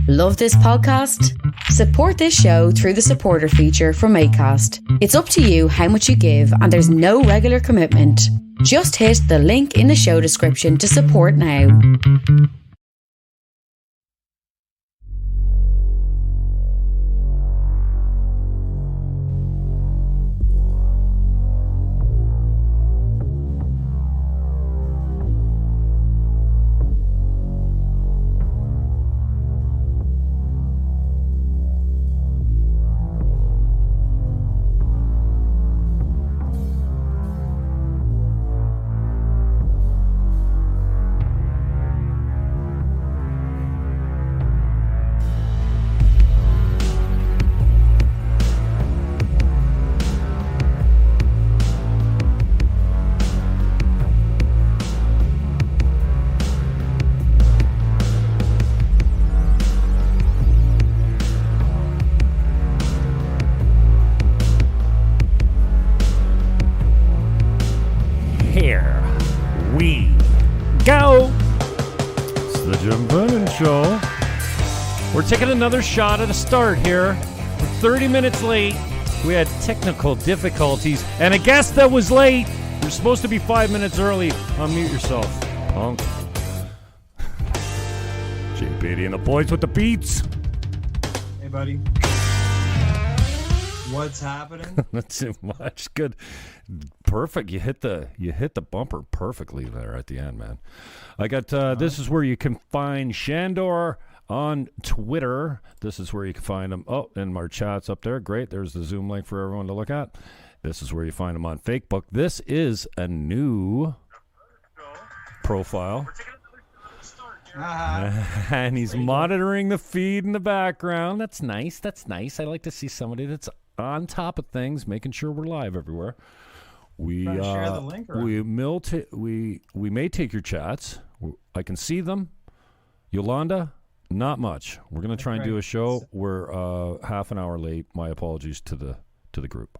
Love this podcast? Support this show through the supporter feature from Acast. It's up to you how much you give, and there's no regular commitment. Just hit the link in the show description to support now. Taking another shot at a start here. We're 30 minutes late. We had technical difficulties and a guest that was late. You're supposed to be 5 minutes early. Unmute yourself, punk. JPD and the boys with the beats. Hey, buddy. What's happening? Not too much. Good. Perfect. You hit the bumper perfectly there at the end, man. I got this is where you can find Sandor on Twitter. This is where you can find them. Oh, and our chat's up there. Great. There's the Zoom link for everyone to look at. This is where you find them on Facebook. This is a new profile. And he's monitoring the feed in the background. That's nice. That's nice. I like to see somebody that's on top of things, making sure we're live everywhere. We share the link we may take your chats. I can see them. Yolanda, not much. We're going to try and do a show. We're half an hour late. My apologies to the group.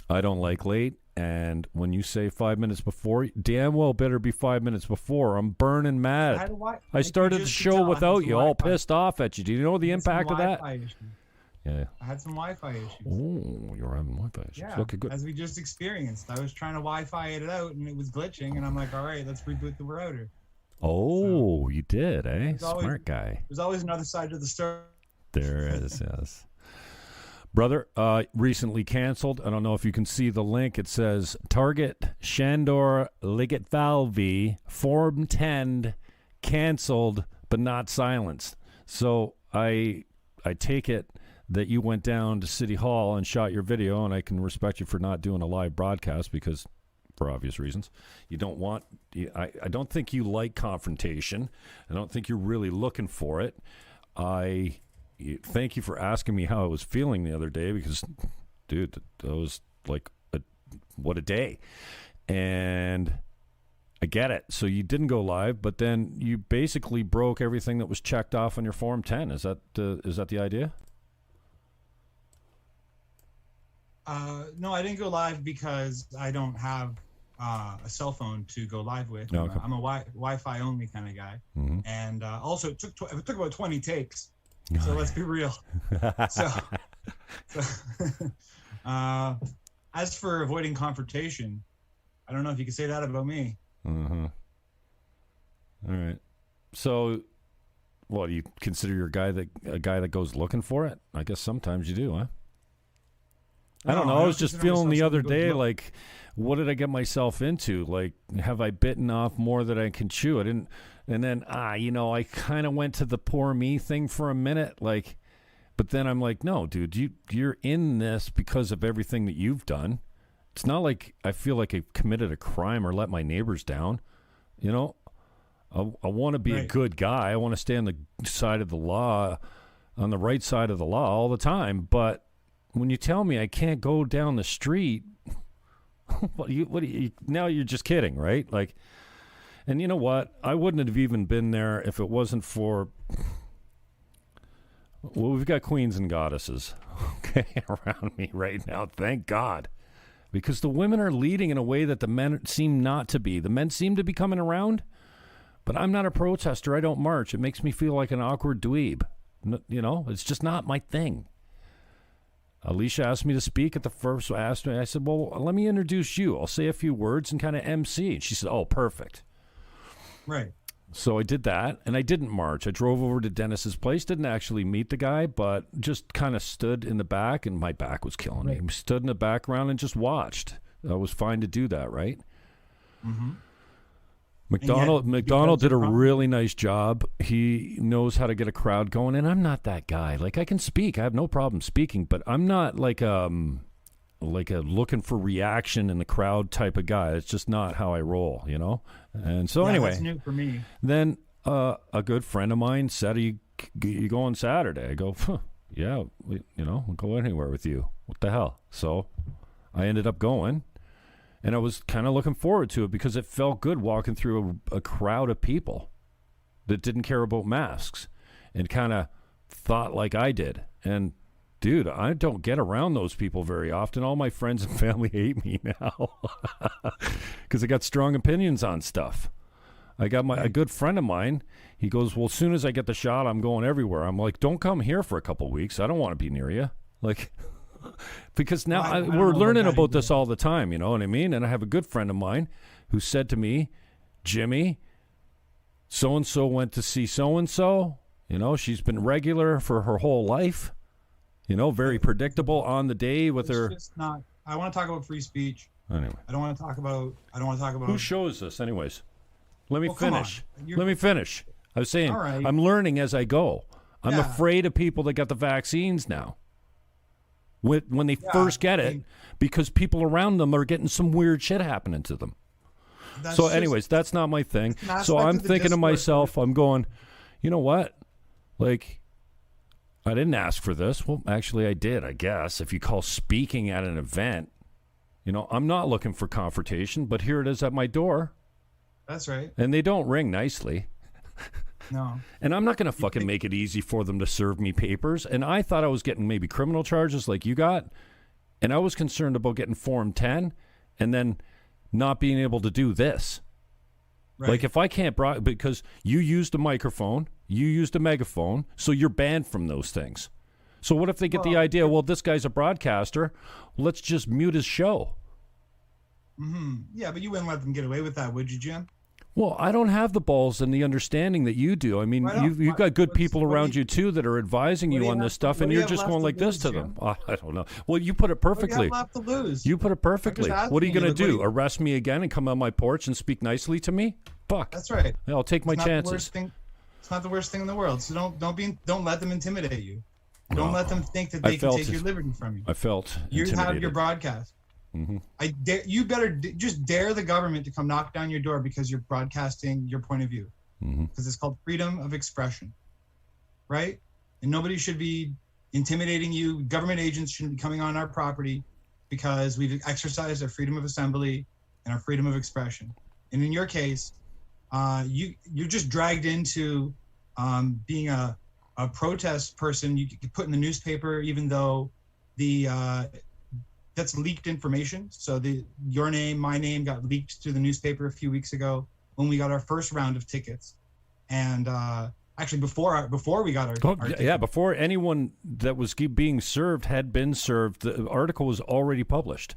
I don't like late, and when you say 5 minutes before, damn well better be 5 minutes before. I'm burning mad. I started the show without you, all pissed off at you. Do you know the impact of that? Yeah. I had some Wi-Fi issues. Oh, you're having Wi-Fi issues. Yeah, okay, good. As we just experienced. I was trying to Wi-Fi it out, and it was glitching, and I'm like, all right, let's reboot the router. Oh, so, you did, eh? Smart guy. There's always another side to the story. There is, yes. Brother, recently canceled. I don't know if you can see the link. It says, target Sandor Ligetfalvy, Form 10'd, canceled, but not silenced. So I take it that you went down to City Hall and shot your video, and I can respect you for not doing a live broadcast because, for obvious reasons, you don't want. I don't think you like confrontation. I don't think you're really looking for it. Thank you for asking me how I was feeling the other day because, dude, that was like what a day, and I get it. So you didn't go live, but then you basically broke everything that was checked off on your Form 10. Is that the idea? No, I didn't go live because I don't have a cell phone to go live with. No, okay. I'm a Wi-Fi only kind of guy, and also it took about 20 takes. So let's be real. As for avoiding confrontation, I don't know if you can say that about me. All right. So, what do you consider a guy that goes looking for it? I guess sometimes you do, huh? I don't know. I was just feeling the other day, like, what did I get myself into? Like, have I bitten off more than I can chew? I didn't. And then, I kind of went to the poor me thing for a minute, like, but then I'm like, no, dude, you're in this because of everything that you've done. It's not like I feel like I committed a crime or let my neighbors down. You know, I want to be a good guy. I want to stay on the side of the law, on the right side of the law all the time. But when you tell me I can't go down the street, what do you, now you're just kidding, right? Like, and you know what? I wouldn't have even been there if it wasn't for, well, we've got queens and goddesses, okay, around me right now. Thank God. Because the women are leading in a way that the men seem not to be. The men seem to be coming around, but I'm not a protester. I don't march. It makes me feel like an awkward dweeb. It's just not my thing. Alicia asked me to speak at the first. I said, well, let me introduce you. I'll say a few words and kind of MC. And she said, oh, perfect. Right. So I did that, and I didn't march. I drove over to Dennis's place, didn't actually meet the guy, but just kind of stood in the back, and my back was killing me. Stood in the background and just watched. That was fine to do that, right? Mm-hmm. McDonald did a really nice job. He knows how to get a crowd going, and I'm not that guy. Like, I can speak. I have no problem speaking, but I'm not like a looking for reaction in the crowd type of guy. It's just not how I roll, And so anyway, that's new for me. Then a good friend of mine said, you go on Saturday? I go, yeah, we'll go anywhere with you. What the hell? So I ended up going. And I was kind of looking forward to it because it felt good walking through a crowd of people that didn't care about masks and kind of thought like I did. And, dude, I don't get around those people very often. All my friends and family hate me now because I got strong opinions on stuff. I got a good friend of mine. He goes, well, as soon as I get the shot, I'm going everywhere. I'm like, don't come here for a couple of weeks. I don't want to be near you. Like... Because now we're learning about this all the time, you know what I mean? And I have a good friend of mine who said to me, Jimmy, so-and-so went to see so-and-so. She's been regular for her whole life. Very predictable on the day with her. It's just not. I want to talk about free speech. Anyway. I don't want to talk about. Who shows this anyways? Let me finish. Let me finish. I was saying, right. I'm learning as I go. I'm afraid of people that got the vaccines now. When they first get it, because people around them are getting some weird shit happening to them. Anyways, that's not my thing. So I'm thinking to myself, I'm going, you know what? Like, I didn't ask for this. Well, actually, I did, I guess. If you call speaking at an event, I'm not looking for confrontation, but here it is at my door. That's right. And they don't ring nicely. No. And I'm not going to fucking make it easy for them to serve me papers. And I thought I was getting maybe criminal charges like you got. And I was concerned about getting Form 10 and then not being able to do this. Right. Like if I can't, because you used a microphone, you used a megaphone, so you're banned from those things. So what if they get the idea, well, this guy's a broadcaster, let's just mute his show. Mm-hmm. Yeah, but you wouldn't let them get away with that, would you, Jim? Well, I don't have the balls and the understanding that you do. I mean, you've got good people around you, too, that are advising you on this stuff, and you're just going like this to them. I don't know. Well, you put it perfectly. What do you have left to lose? You put it perfectly. What are you going to do? Arrest me again and come on my porch and speak nicely to me? Fuck. That's right. Yeah, I'll take my chances. It's not the worst thing in the world. So don't let them intimidate you. Don't let them think that they can take your liberty from you. I felt intimidated. You have your broadcast. Mm-hmm. You better just dare the government to come knock down your door because you're broadcasting your point of view. Because it's called freedom of expression, right? And nobody should be intimidating you. Government agents shouldn't be coming on our property because we've exercised our freedom of assembly and our freedom of expression. And in your case, you're just dragged into being a protest person. You get put in the newspaper, even though that's leaked information. So your name, my name got leaked to the newspaper a few weeks ago when we got our first round of tickets. And actually before we got our tickets. Yeah, before anyone that was being served had been served, the article was already published.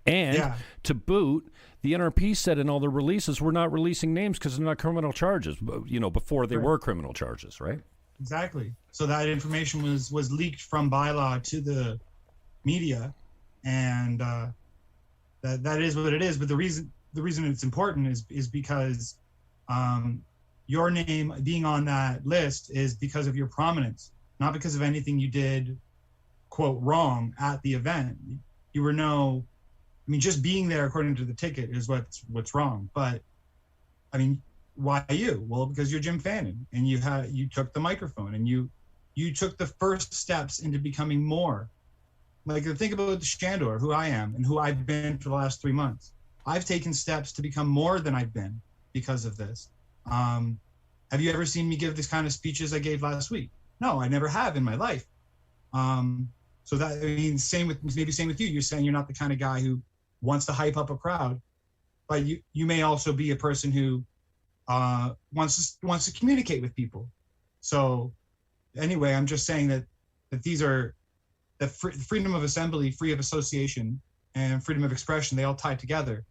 And to boot, the NRP said in all the releases, we're not releasing names because they're not criminal charges, before they were criminal charges, right? Exactly. So that information was leaked from bylaw to the media. And that is what it is. But the reason it's important is because your name being on that list is because of your prominence, not because of anything you did, quote, wrong at the event. You were just being there according to the ticket is what's wrong. But I mean, why you? Well, because you're Jim Fannon and you took the microphone and you took the first steps into becoming more. Like, think about Sandor, who I am and who I've been for the last 3 months. I've taken steps to become more than I've been because of this. Have you ever seen me give this kind of speeches I gave last week? No, I never have in my life. So that, I mean, same with you. You're saying you're not the kind of guy who wants to hype up a crowd, but you may also be a person who wants to communicate with people. So anyway, I'm just saying that these are that freedom of assembly, free of association, and freedom of expression, they all tie together.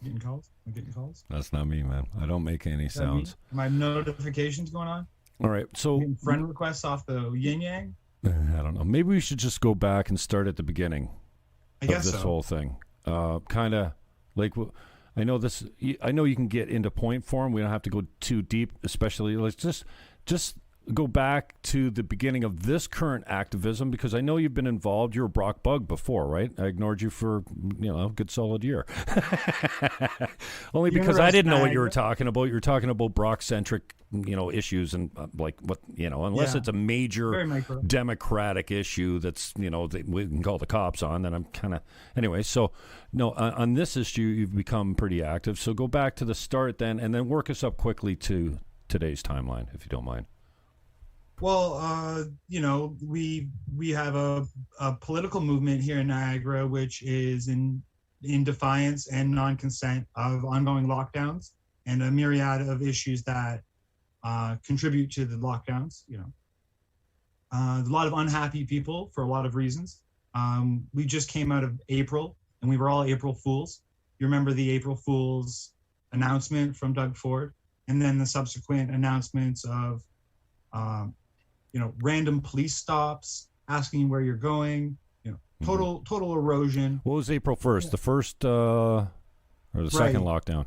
Getting calls? I'm getting calls? That's not me, man. I don't make any sounds. My notifications going on? All right, so friend requests off the yin yang? I don't know. Maybe we should just go back and start at the beginning of this whole thing. Kind of like, I know you can get into point form. We don't have to go too deep, especially let's just go back to the beginning of this current activism, because I know you've been involved. You were Brock Bug before, right? I ignored you for a good solid year. Only because I didn't know what you were talking about. You were talking about Brock-centric, issues and like what, unless it's a major democratic issue that's, that we can call the cops on, then I'm kind of, anyway. So no, on this issue, you've become pretty active. So go back to the start then, and then work us up quickly to today's timeline, if you don't mind. Well, we have a political movement here in Niagara, which is in defiance and non-consent of ongoing lockdowns and a myriad of issues that contribute to the lockdowns. A lot of unhappy people for a lot of reasons. We just came out of April, and we were all April Fools. You remember the April Fools announcement from Doug Ford, and then the subsequent announcements of random police stops, asking you where you're going, total erosion. What was April 1st? The first or the second lockdown?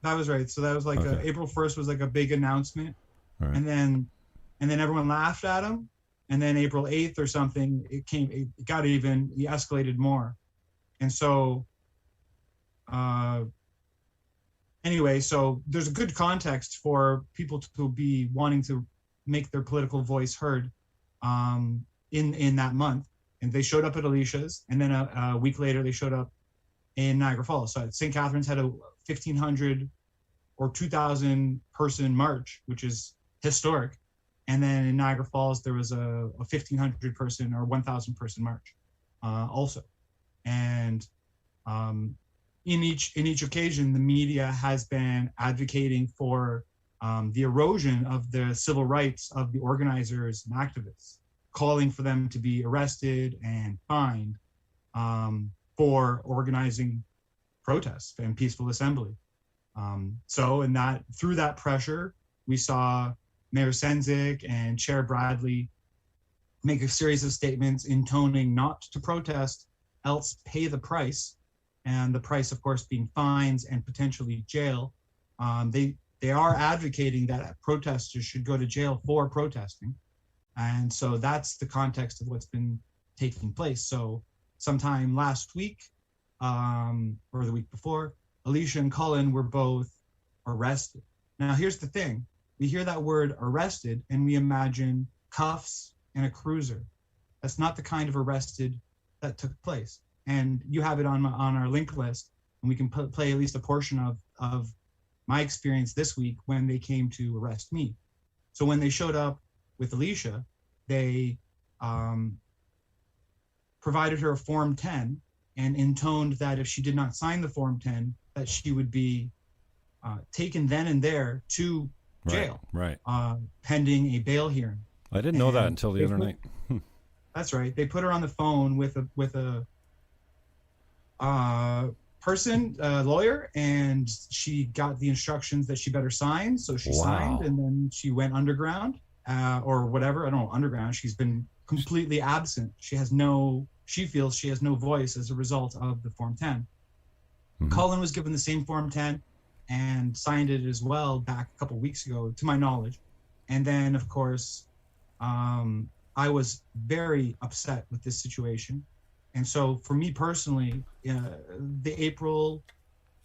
That was right. So that was like April 1st was like a big announcement. Right. And then everyone laughed at him. And then April 8th or something, it escalated more. And so anyway, so there's a good context for people to be wanting to make their political voice heard in that month. And they showed up at Alicia's, and then a week later they showed up in Niagara Falls. So St. Catharines had a 1,500 or 2,000 person march, which is historic. And then in Niagara Falls, there was a 1,500 person or 1,000 person march also. And in each occasion, the media has been advocating for the erosion of the civil rights of the organizers and activists, calling for them to be arrested and fined for organizing protests and peaceful assembly. So through that pressure, we saw Mayor Sendzik and Chair Bradley make a series of statements intoning not to protest, else pay the price, and the price, of course, being fines and potentially jail. They are advocating that protesters should go to jail for protesting. And so that's the context of what's been taking place. So sometime last week, or the week before, Alicia and Cullen were both arrested. Now, here's the thing. We hear that word arrested and we imagine cuffs and a cruiser. That's not the kind of arrested that took place. And you have it on our link list, and we can play at least a portion of my experience this week when they came to arrest me. So when they showed up with Alicia, they provided her a Form 10 and intoned that if she did not sign the Form 10, that she would be taken then and there to jail, right. Pending a bail hearing. I didn't know that until the other night. That's right. They put her on the phone with a lawyer, and she got the instructions that she better sign. So she signed, and then she went underground, or whatever. I don't know, underground. She's been completely absent. She feels she has no voice as a result of the Form 10. Mm-hmm. Cullen was given the same Form 10 and signed it as well back a couple weeks ago, to my knowledge. And then, of course, I was very upset with this situation. And so for me personally, the April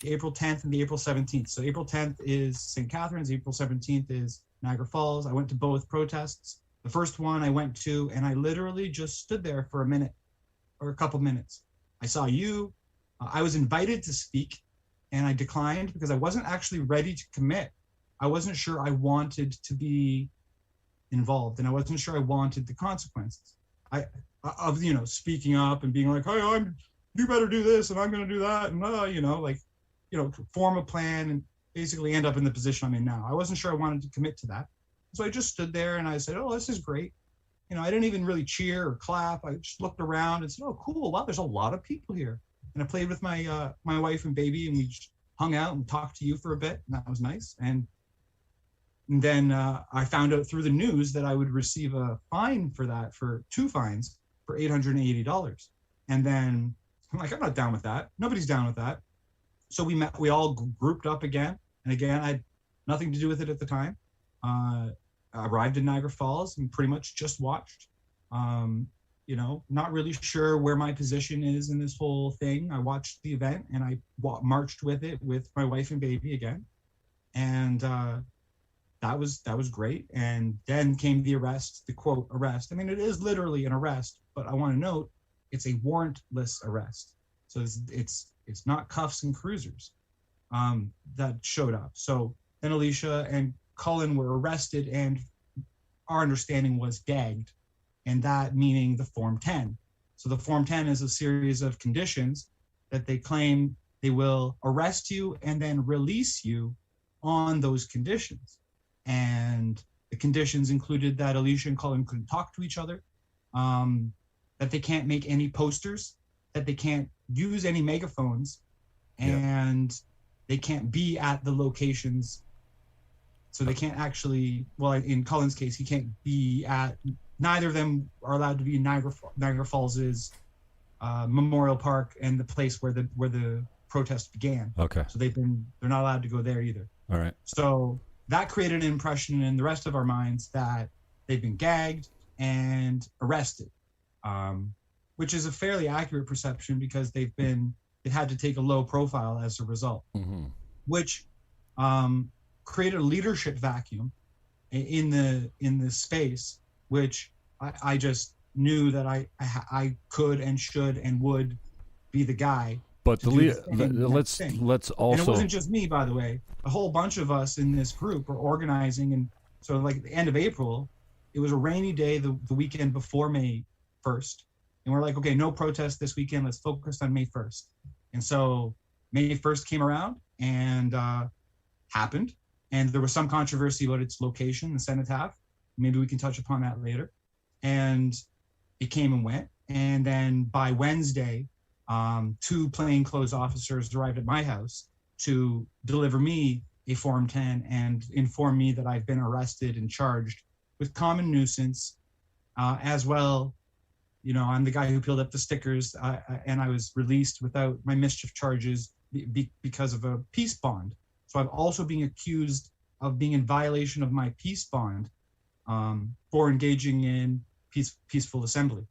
10th and the April 17th. So April 10th is St. Catharines, April 17th is Niagara Falls. I went to both protests. The first one I went to, and I literally just stood there for a minute or a couple minutes. I saw you. I was invited to speak, and I declined because I wasn't actually ready to commit. I wasn't sure I wanted to be involved, and I wasn't sure I wanted the consequences of speaking up and being like, hey, you better do this and I'm going to do that, and form a plan. basically end up in the position I'm in now. I wasn't sure I wanted to commit to that. So I just stood there and I said, oh, this is great. I didn't even really cheer or clap. I just looked around and said, oh, cool. Wow, there's a lot of people here. And I played with my my wife and baby, and we just hung out and talked to you for a bit. And that was nice. And then I found out through the news that I would receive a fine for that, for 2 fines for $880. And then I'm like, I'm not down with that. Nobody's down with that. So we all grouped up again. And again, I had nothing to do with it at the time. I arrived in Niagara Falls and pretty much just watched. Not really sure where my position is in this whole thing. I watched the event and I marched with it with my wife and baby again. And that was great. And then came the arrest, the quote arrest. I mean, it is literally an arrest, but I want to note it's a warrantless arrest. So it's not cuffs and cruisers that showed up. So then Alicia and Cullen were arrested, and our understanding was gagged, and that meaning the Form 10. So the Form 10 is a series of conditions that they claim they will arrest you and then release you on those conditions. And the conditions included that Alicia and Cullen couldn't talk to each other, that they can't make any posters, that they can't use any megaphones, and they can't be at the locations. So they can't actually, well, in Cullen's case, he can't be at, neither of them are allowed to be in Niagara Falls' Memorial Park and the place where the protest began. Okay. So they're not allowed to go there either. All right. So that created an impression in the rest of our minds that they've been gagged and arrested, which is a fairly accurate perception because they've had to take a low profile as a result, which created a leadership vacuum in the space, which I just knew that I could and should and would be the guy. But let's also, and it wasn't just me, by the way. A whole bunch of us in this group were organizing, and so like at the end of April, it was a rainy day the weekend before May 1st, and we're like, okay, no protest this weekend. Let's focus on May 1st. And so May 1st came around and happened, and there was some controversy about its location, the cenotaph. Maybe we can touch upon that later. And it came and went, and then by Wednesday, 2 plainclothes officers arrived at my house to deliver me a Form 10 and inform me that I've been arrested and charged with common nuisance, as well. I'm the guy who peeled up the stickers, and I was released without my mischief charges because of a peace bond. So I'm also being accused of being in violation of my peace bond for engaging in peaceful assembly.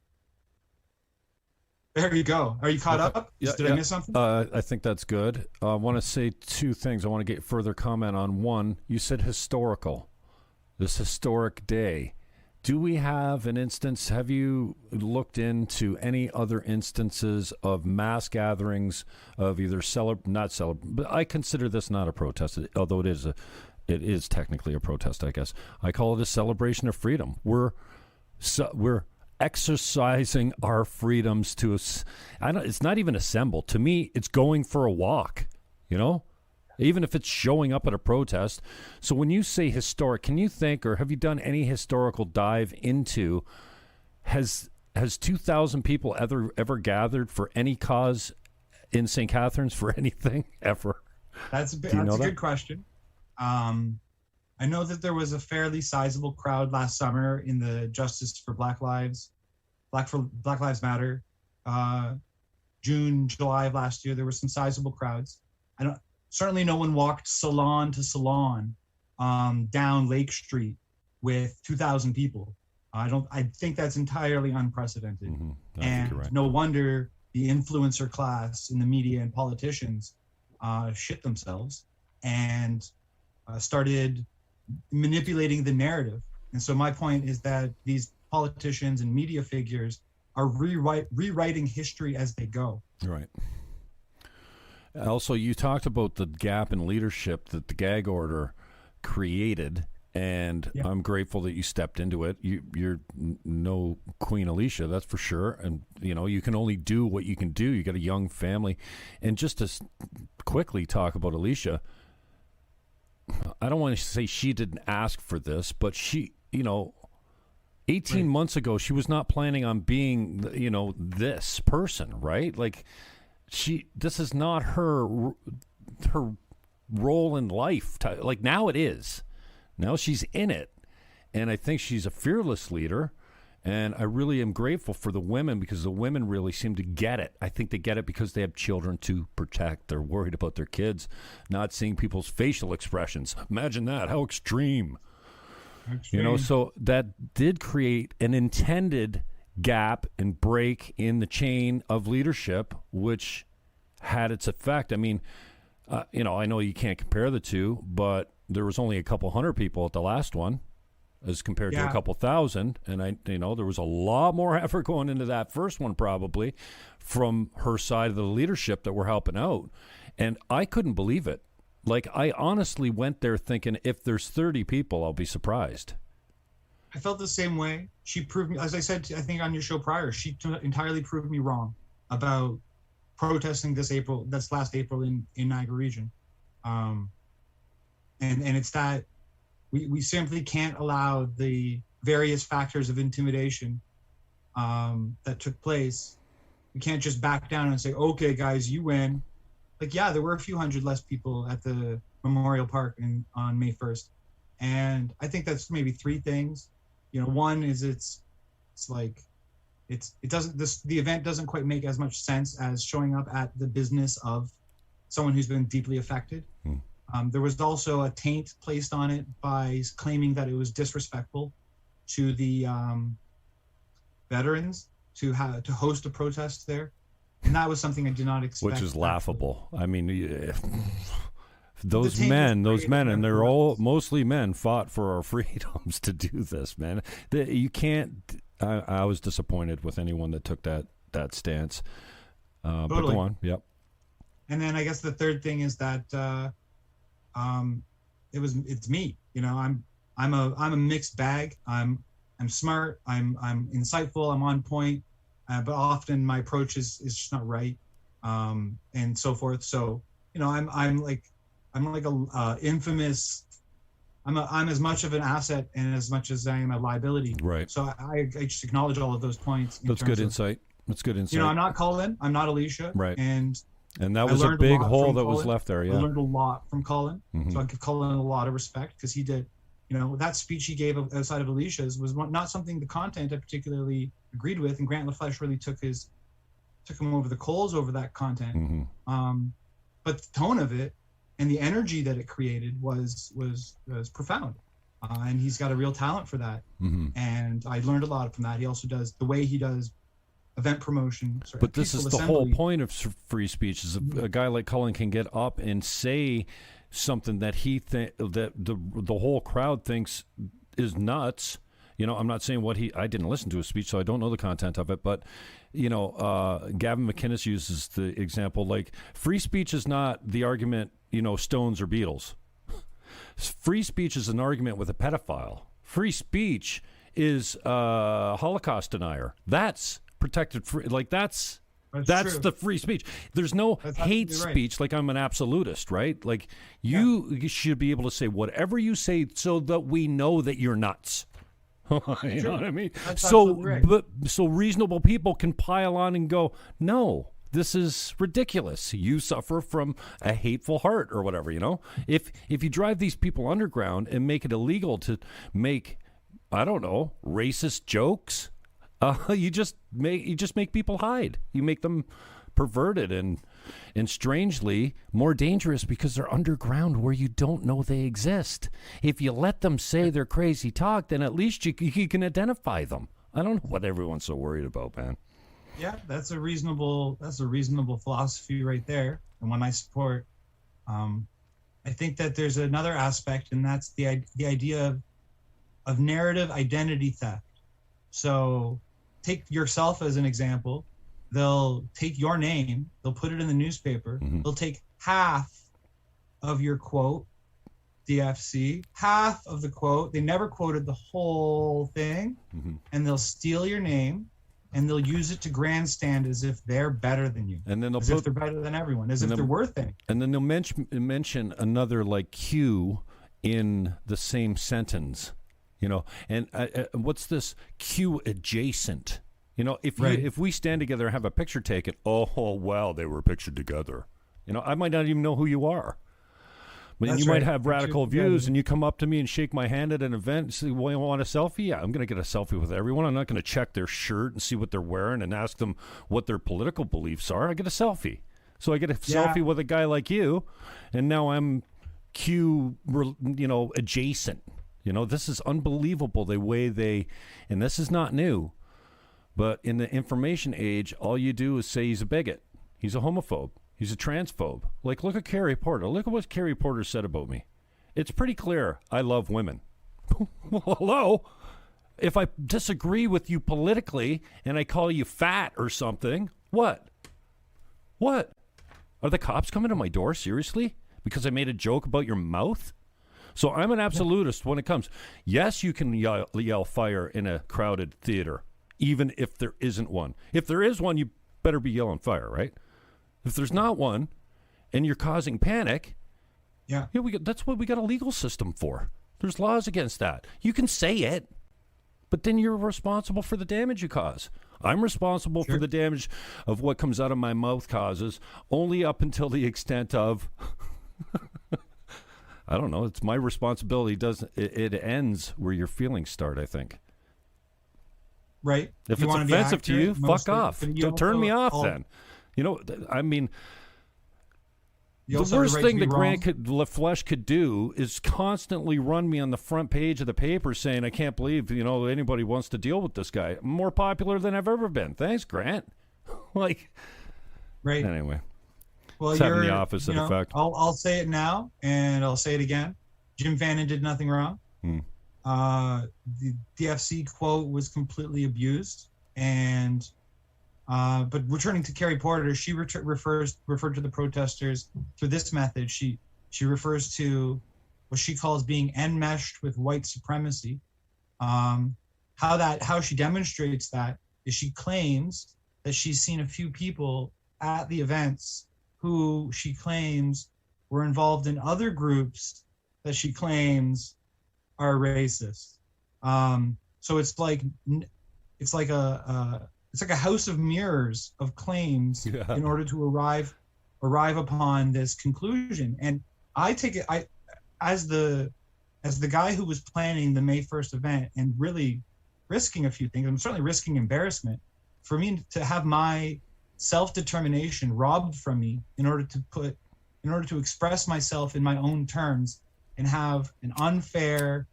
There you go. Are you caught up? Did I miss something? I think that's good. I want to say 2 things. I want to get further comment on. One, you said historical, this historic day. Do we have an instance? Have you looked into any other instances of mass gatherings of either but I consider this not a protest, although it is technically a protest, I guess. I call it a celebration of freedom. We're exercising our freedoms to it's not even assemble. To me, it's going for a walk, even if it's showing up at a protest. So when you say historic, can you think, or have you done any historical dive into, has 2,000 people ever gathered for any cause in St. Catharines for anything ever? That's a good question. I know that there was a fairly sizable crowd last summer in the Justice for Black Lives Matter, June, July of last year. There were some sizable crowds. Certainly no one walked salon to salon down Lake Street with 2,000 people. I think that's entirely unprecedented. And right. No wonder the influencer class in the media and politicians shit themselves and started manipulating the narrative. And so my point is that these politicians and media figures are rewriting history as they go. Right. Also, you talked about the gap in leadership that the gag order created, and I'm grateful that you stepped into it. You're no Queen Alicia, that's for sure. And, you can only do what you can do. You got a young family. And just to quickly talk about Alicia, I don't want to say she didn't ask for this, but she, 18 months ago, she was not planning on being, this person, right? Like, this is not her role in life. Like, now it is. Now she's in it. And I think she's a fearless leader. And I really am grateful for the women, because the women really seem to get it. I think they get it because they have children to protect. They're worried about their kids, not seeing people's facial expressions. Imagine that. How extreme. So that did create an intended gap and break in the chain of leadership, which had its effect. I mean, I know you can't compare the two, but there was only a couple hundred people at the last one, as compared to a couple thousand. And there was a lot more effort going into that first one, probably from her side of the leadership that were helping out. And I couldn't believe it. Like, I honestly went there thinking, if there's 30 people, I'll be surprised. I felt the same way. She proved me, as I said, I think on your show prior, she entirely proved me wrong about protesting this last April in Niagara region. And it's that, we simply can't allow the various factors of intimidation that took place. We can't just back down and say, okay, guys, you win. Like, yeah, there were a few hundred less people at the Memorial Park on May 1st. And I think that's maybe three things. One is the event doesn't quite make as much sense as showing up at the business of someone who's been deeply affected. There was also a taint placed on it by claiming that it was disrespectful to the veterans to host a protest there, and that was something I did not expect. Which is laughable. I mean, those men, and they're all mostly men, fought for our freedoms to do this, man. You can't. I was disappointed with anyone that took that stance. Totally. But go on. Yep. And then I guess the third thing is that. It's me, I'm a mixed bag. I'm smart. I'm insightful. I'm on point, but often my approach is just not right, and so forth. So, I'm like a infamous. I'm as much of an asset and as much as I am a liability. Right. So I just acknowledge all of those points. That's good insight. That's good insight. I'm not Colin. I'm not Alicia. Right. And that was a big hole that was left there, yeah. I learned a lot from Colin, so I give Colin a lot of respect, because he did, that speech he gave outside of Alicia's was not something, the content I particularly agreed with, and Grant LaFleche really took him over the coals over that content. But the tone of it and the energy that it created was profound, and he's got a real talent for that. And I learned a lot from that. He also does the way he does event promotion. But this is the whole point of free speech, is a guy like Cullen can get up and say something that that the whole crowd thinks is nuts. I'm not saying I didn't listen to his speech, so I don't know the content of it, but Gavin McInnes uses the example, like, free speech is not the argument, Stones or Beatles. Free speech is an argument with a pedophile. Free speech is a Holocaust denier. That's protected free, like that's the free speech. There's no hate speech, like I'm an absolutist, right? Like you should be able to say whatever you say so that we know that you're nuts. You know what I mean? So reasonable people can pile on and go, no, this is ridiculous. You suffer from a hateful heart or whatever, If you drive these people underground and make it illegal to make, I don't know, racist jokes, you just make people hide. You make them perverted and strangely more dangerous, because they're underground where you don't know they exist. If you let them say their crazy talk, then at least you can identify them. I don't know what everyone's so worried about, man. Yeah, that's a reasonable philosophy right there, and one I support. I think that there's another aspect, and that's the idea of narrative identity theft. So take yourself as an example. They'll take your name, they'll put it in the newspaper, they'll take half of your quote, DFC, half of the quote, they never quoted the whole thing, and they'll steal your name, and they'll use it to grandstand as if they're better than you, and then if they're better than everyone, as if they're worth it. And then they'll mention another, like, cue in the same sentence, you know. And what's this Q adjacent? You know, if we stand together and have a picture taken, oh wow, they were pictured together. You know, I might not even know who you are. But you might have radical views, and you come up to me and shake my hand at an event and say, well, you want a selfie? Yeah, I'm going to get a selfie with everyone. I'm not going to check their shirt and see what they're wearing and ask them what their political beliefs are. I get a selfie. So I get a selfie with a guy like you, and now I'm Q, you know, adjacent. You know, this is unbelievable the way and this is not new, but in the information age, all you do is say he's a bigot. He's a homophobe. He's a transphobe. Like, look at Carrie Porter. Look at what Carrie Porter said about me. It's pretty clear I love women. Well, hello? If I disagree with you politically and I call you fat or something, what? What? Are the cops coming to my door? Seriously? Because I made a joke about your mouth? So I'm an absolutist when it comes. Yes, you can yell fire in a crowded theater, even if there isn't one. If there is one, you better be yelling fire, right? If there's not one, and you're causing panic, that's what we got a legal system for. There's laws against that. You can say it, but then you're responsible for the damage you cause. I'm responsible for the damage of what comes out of my mouth causes, only up until the extent of, I don't know, it's my responsibility. It ends where your feelings start, I think. Right. If it's offensive to you, fuck off. Don't turn me off then. You know, I mean, the worst thing that Grant LaFleche could do is constantly run me on the front page of the paper saying, I can't believe, you know, anybody wants to deal with this guy. I'm more popular than I've ever been. Thanks, Grant. Anyway. Well, it's having the opposite effect. I'll say it now, and I'll say it again. Jim Fannon did nothing wrong. The DFC quote was completely abused, and but returning to Carrie Porter, she referred to the protesters through this method. She refers to what she calls being enmeshed with white supremacy. How she demonstrates that is she claims that she's seen a few people at the events who she claims were involved in other groups that she claims are racist. So it's like a house of mirrors of claims in order to arrive upon this conclusion. And I take it, as the guy who was planning the May 1st event and really risking a few things, I'm certainly risking embarrassment, for me to have my self-determination robbed from me in order to express myself in my own terms and have an unfair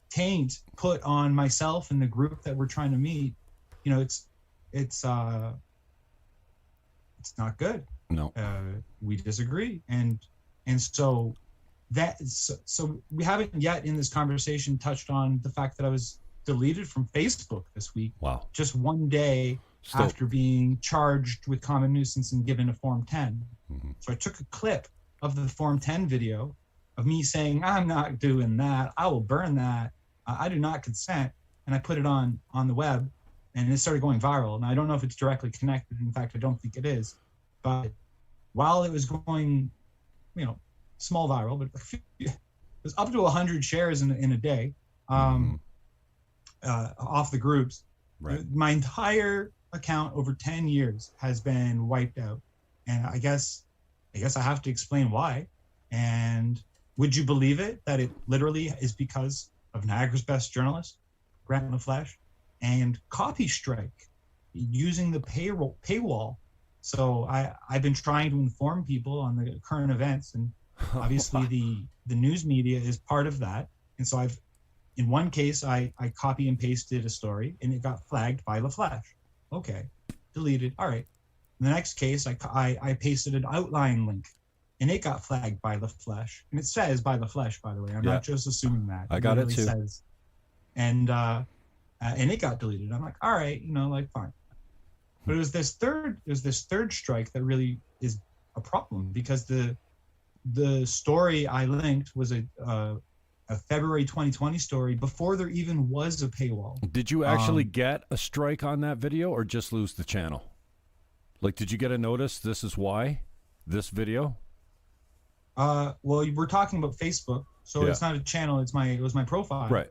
taint put on myself and the group that we're trying to meet. You know, it's not good. No, we disagree, and so we haven't yet in this conversation touched on the fact that I was deleted from Facebook this week. Wow! Just one day after being charged with common nuisance and given a Form 10. Mm-hmm. So I took a clip of the Form 10 video of me saying, "I'm not doing that. I will burn that. I do not consent," and I put it on the web. And it started going viral. And I don't know if it's directly connected. In fact, I don't think it is. But while it was going, small viral, but it was up to 100 shares in a day off the groups. Right. My entire account over 10 years has been wiped out. And I guess I have to explain why. And would you believe it, that it literally is because of Niagara's best journalist, Grant LaFleche, and copy strike using the paywall. So I've been trying to inform people on the current events, and obviously the news media is part of that. And so in one case, I copy and pasted a story and it got flagged by LaFleche. Okay, deleted. All right. In the next case, I pasted an outline link and it got flagged by LaFleche. And it says by LaFleche, by the way. I'm not just assuming that. I got it too. Says. And it got deleted. I'm like, all right, fine. But it was this third strike that really is a problem, because the story I linked was a February 2020 story before there even was a paywall. Did you actually get a strike on that video, or just lose the channel? Like, did you get a notice? This is why this video. Well, we're talking about Facebook. So it's not a channel. It was my profile. Right.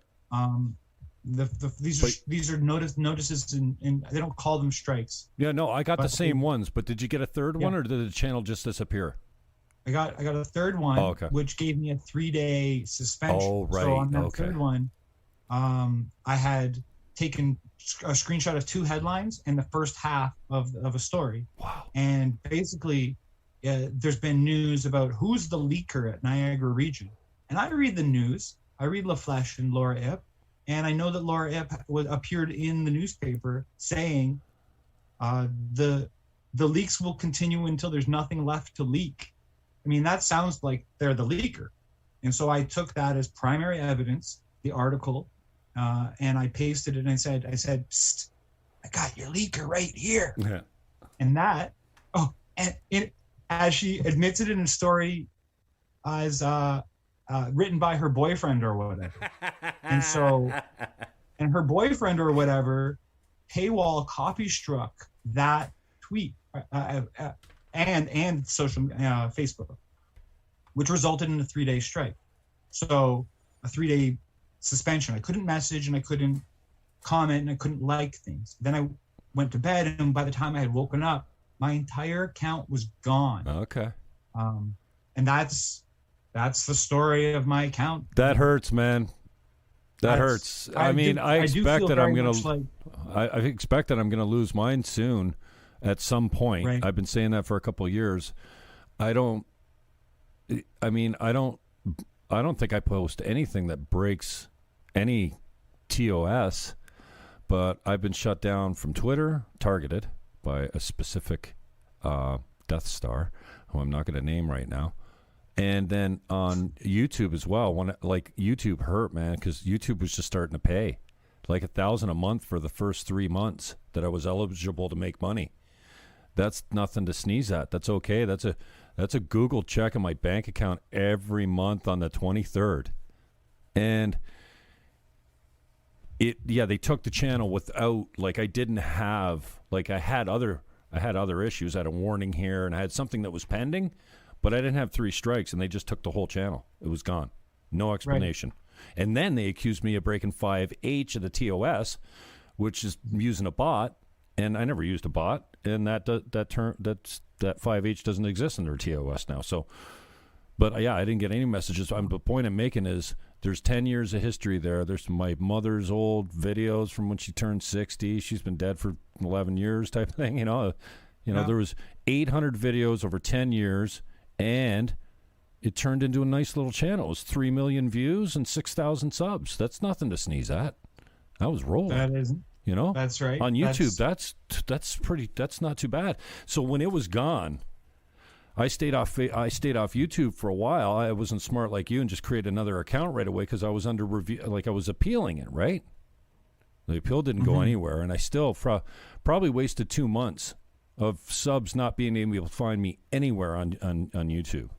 These are notices and they don't call them strikes. Yeah, no, I got the same ones, but did you get a third one, or did the channel just disappear? I got a third one, which gave me a 3-day suspension. Oh, right. So on that third one, I had taken a screenshot of 2 headlines and the first half of a story. Wow. And basically, there's been news about who's the leaker at Niagara region. And I read the news. I read La Flèche and Laura Ip. And I know that Laura Ip appeared in the newspaper saying the leaks will continue until there's nothing left to leak. I mean, that sounds like they're the leaker. And so I took that as primary evidence, the article, and I pasted it and I said, "Psst, I got your leaker right here." Yeah. And that, as she admits it in a story as written by her boyfriend or whatever. And so, and her boyfriend or whatever paywall copy struck that tweet and social Facebook, which resulted in a 3-day strike. So a 3-day suspension. I couldn't message and I couldn't comment and I couldn't like things. Then I went to bed, and by the time I had woken up, my entire account was gone. Okay. And that's the story of my account. That hurts, man. That hurts. I expect that I'm going to lose mine soon at some point. Right. I've been saying that for a couple of years. I don't think I post anything that breaks any TOS, but I've been shut down from Twitter, targeted by a specific Death Star, who I'm not going to name right now. And then on YouTube as well. YouTube hurt, man, because YouTube was just starting to pay like $1,000 a month for the first 3 months that I was eligible to make money. That's nothing to sneeze at. That's okay. That's a Google check in my bank account every month on the 23rd. And they took the channel without, I didn't have, I had other issues. I had a warning here and I had something that was pending. But I didn't have 3 strikes, and they just took the whole channel. It was gone. No explanation. Right. And then they accused me of breaking 5H of the TOS, which is using a bot, and I never used a bot, and that 5H doesn't exist in their TOS now. So, but I didn't get any messages. The point I'm making is there's 10 years of history there. There's my mother's old videos from when she turned 60. She's been dead for 11 years type thing, There was 800 videos over 10 years. And it turned into a nice little channel. It was 3 million views and 6,000 subs. That's nothing to sneeze at. I was rolling. That isn't. That's right. On YouTube, that's not too bad. So when it was gone, I stayed off YouTube for a while. I wasn't smart like you and just created another account right away because I was under review. I was appealing it, right? The appeal didn't go anywhere, and I still probably wasted 2 months of subs not being able to find me anywhere on YouTube.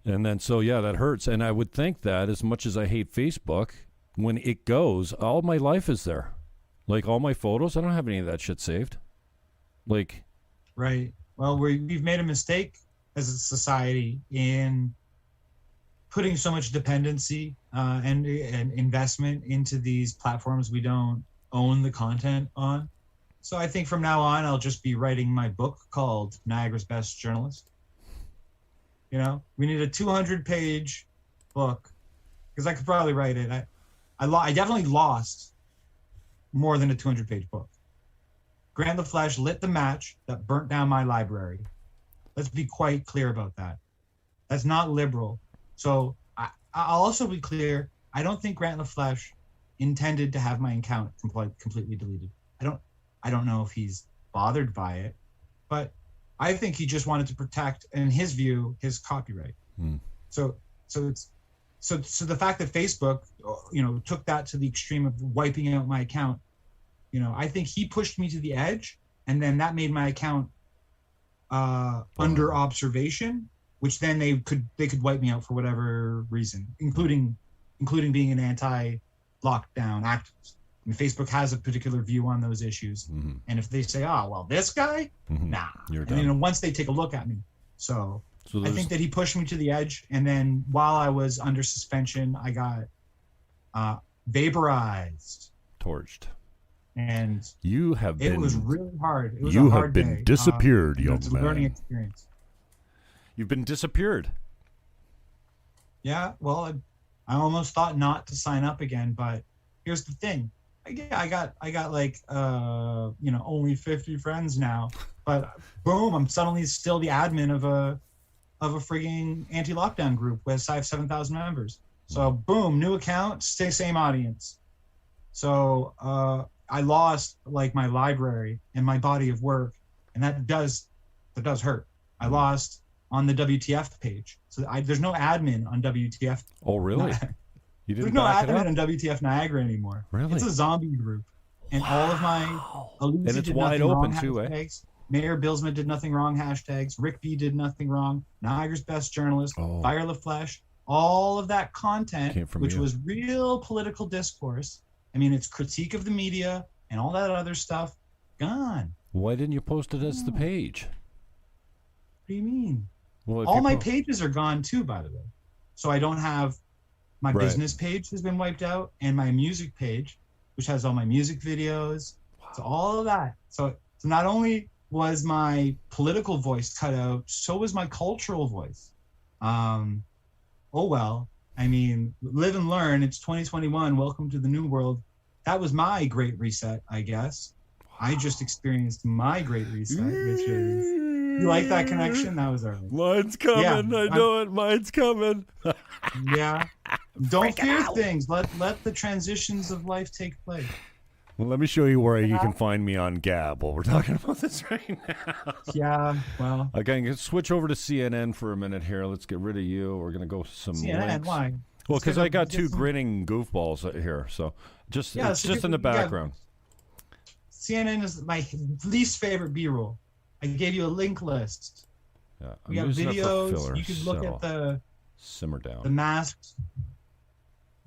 And then, that hurts. And I would think that as much as I hate Facebook, when it goes, all my life is there. All my photos, I don't have any of that shit saved. Right. Well, we've made a mistake as a society in putting so much dependency and investment into these platforms we don't own the content on. So I think from now on, I'll just be writing my book called Niagara's Best Journalist. We need a 200-page book because I could probably write it. I definitely lost more than a 200-page book. Grant LaFlèche lit the match that burnt down my library. Let's be quite clear about that. That's not liberal. So I'll also be clear. I don't think Grant LaFlèche intended to have my account completely deleted. I don't know if he's bothered by it, but I think he just wanted to protect, in his view, his copyright. So the fact that Facebook, took that to the extreme of wiping out my account, I think he pushed me to the edge, and then that made my account under observation, which then they could wipe me out for whatever reason, including being an anti-lockdown activist. Facebook has a particular view on those issues. And if they say, this guy, nah. You're and done. once they take a look at me. So So I think that he pushed me to the edge, and then while I was under suspension, I got vaporized, torched, and it was really hard. It was you a hard have been day. disappeared, young It's a man. learning experience. You've been disappeared. Yeah, well, I almost thought not to sign up again, but here's the thing. I got like only 50 friends now, but boom, I'm suddenly still the admin of a frigging anti-lockdown group with 7,000 members. So boom, new account, same audience. So I lost like my library and my body of work, and that does hurt. I lost on the WTF page, so there's no admin on WTF. Oh really? You didn't. There's no admin on WTF Niagara anymore. Really? It's a zombie group, and all of my Aluzi And it's did wide nothing open wrong too, eh? hashtags. Mayor Billsman did nothing wrong hashtags. Rick B did nothing wrong. Niagara's best journalist. Fire LaFleche. All of that content, which was real political discourse. I mean, it's critique of the media and all that other stuff. Gone. Why didn't you post it as the page? What do you mean? Well, all my pages are gone too, by the way. So I don't have my business page has been wiped out, and my music page, which has all my music videos. Wow. So all of that. So not only was my political voice cut out, so was my cultural voice. Oh well. I mean, live and learn. It's 2021. Welcome to the new world. That was my great reset, I guess. Wow. I just experienced my great reset, which is. You like that connection? That was early. Mine's coming. Yeah, I know it. Mine's coming. Yeah. Don't fear things. Let the transitions of life take place. Well, let me show you where you can find me on Gab while we're talking about this right now. Yeah, well. Okay, switch over to CNN for a minute here. Let's get rid of you. We're going to go some CNN, links. why? Well, because I got two grinning goofballs here. So it's just in the background. CNN is my least favorite B-roll. I gave you a link list. Yeah, we got videos. You could look at the simmer down. The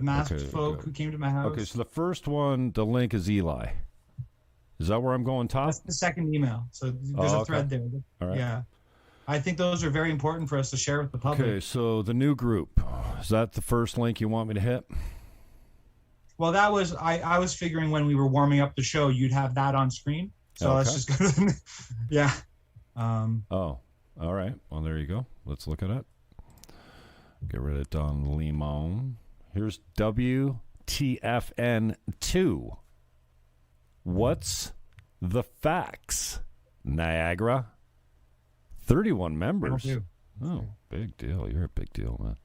masked folk who came to my house. Okay, so the first one, the link is Eli. Is that where I'm going top? That's the second email. So there's a thread there. All right. Yeah. I think those are very important for us to share with the public. Okay, so the new group. Is that the first link you want me to hit? Well, that was I was figuring when we were warming up the show, you'd have that on screen. So let's just go to yeah. All right. Well, there you go. Let's look at it. Get rid of Don Limon. Here's WTFN2. What's the facts? Niagara. 31 members. Oh, big deal. You're a big deal, man.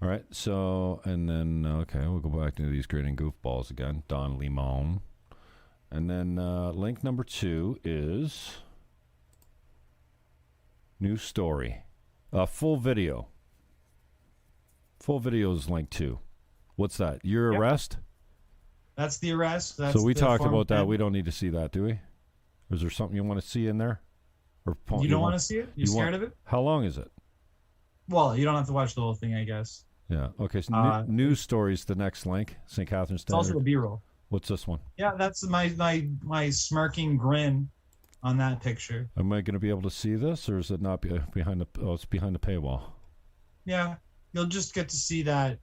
All right. So, and then, we'll go back to these grinning goofballs again. Don Limon. And then link number 2 is new story. Full video. Full video is link 2. What's that? Your arrest? That's the arrest. That's so we talked about that. 10. We don't need to see that, do we? Or is there something you want to see in there? Or you don't want to see it? You're scared of it? How long is it? Well, you don't have to watch the whole thing, I guess. Yeah. Okay. So news stories, the next link. St. Catharines Standard. It's also a B-roll. What's this one? Yeah, that's my smirking grin on that picture. Am I going to be able to see this, or is it not behind the? Oh, it's behind the paywall. Yeah, you'll just get to see that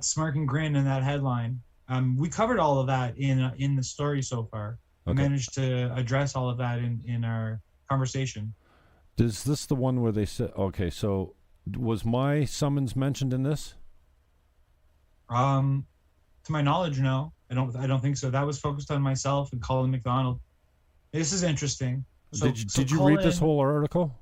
smirking grin in that headline. We covered all of that in the story so far. Okay. I managed to address all of that in our conversation. Is this the one where they said? Okay, so was my summons mentioned in this? To my knowledge, no. I don't think so. That was focused on myself and Colin McDonald. This is interesting. So, did you read this whole article?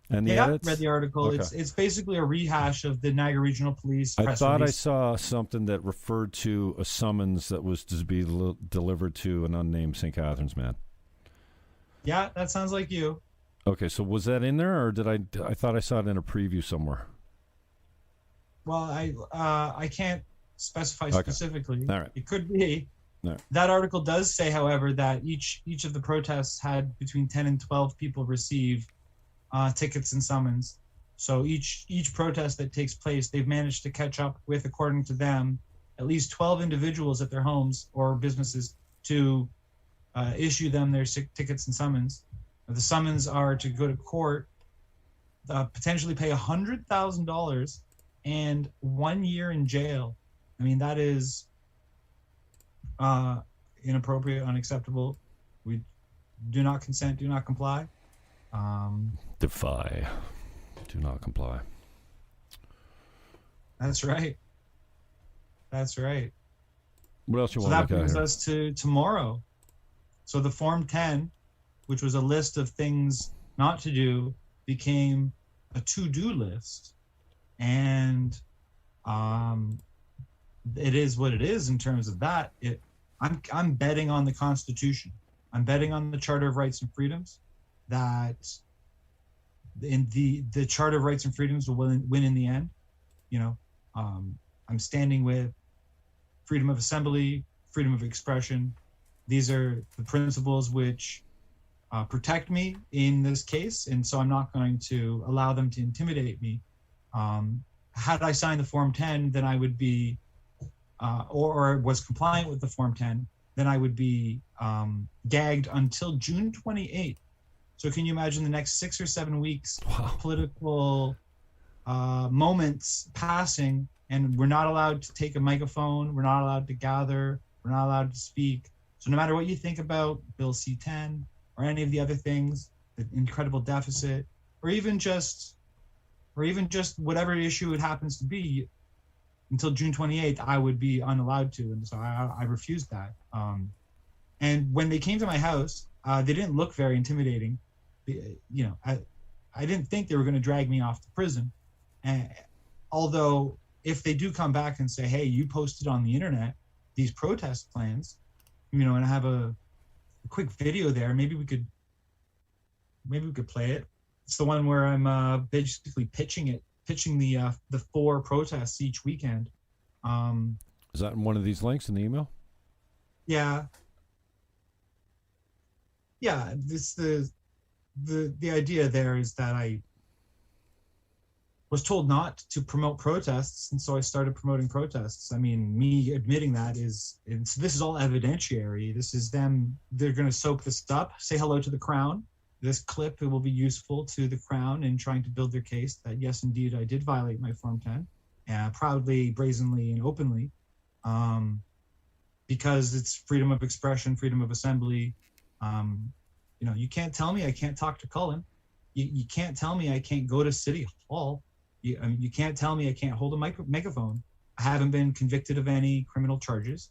And the edits? Read the article. Okay. It's basically a rehash of the Niagara Regional Police press I release. I saw something that referred to a summons that was to be delivered to an unnamed St. Catharines man. Yeah, that sounds like you. Okay, so was that in there, or did I thought I saw it in a preview somewhere? Well, I can't specify specifically. All right. It could be. All right. That article does say, however, that each of the protests had between 10 and 12 people receive tickets and summons. So each protest that takes place, they've managed to catch up with, according to them, at least 12 individuals at their homes or businesses to issue them their tickets and summons. The summons are to go to court potentially pay $100,000 and 1 year in jail. I mean, that is inappropriate, unacceptable. We do not consent, do not comply. DEFY. Do not comply. That's right. That's right. What else you So want that to look at brings here? us to tomorrow. So the Form 10, which was a list of things not to do, became a to-do list. And it is what it is in terms of that. I'm betting on the Constitution. I'm betting on the Charter of Rights and Freedoms, that in the Charter of Rights and Freedoms will win in the end. You know, I'm standing with freedom of assembly, freedom of expression. These are the principles which protect me in this case, and so I'm not going to allow them to intimidate me. Had I signed the Form 10, then I would be, or was compliant with the Form 10, then I would be gagged until June 28th. So can you imagine the next 6 or 7 weeks, political moments passing, and we're not allowed to take a microphone, we're not allowed to gather, we're not allowed to speak. So no matter what you think about Bill C-10 or any of the other things, the incredible deficit, or even just whatever issue it happens to be, until June 28th, I would be unallowed to. And so I refused that. And when they came to my house, they didn't look very intimidating. You know, I didn't think they were going to drag me off to prison. And although if they do come back and say, hey, you posted on the internet these protest plans, you know, and I have a quick video there, maybe we could play it. It's the one where I'm basically pitching the 4 protests each weekend. Is that in one of these links in the email? Yeah. This the idea there is that I was told not to promote protests, and so I started promoting protests. I mean, me admitting that this is all evidentiary. This is them. They're going to soak this up, say hello to the Crown. This clip, it will be useful to the Crown in trying to build their case that, yes, indeed, I did violate my Form 10, proudly, brazenly, and openly, because it's freedom of expression, freedom of assembly. You know, you can't tell me I can't talk to Cullen. You can't tell me I can't go to City Hall. You can't tell me I can't hold a megaphone. I haven't been convicted of any criminal charges.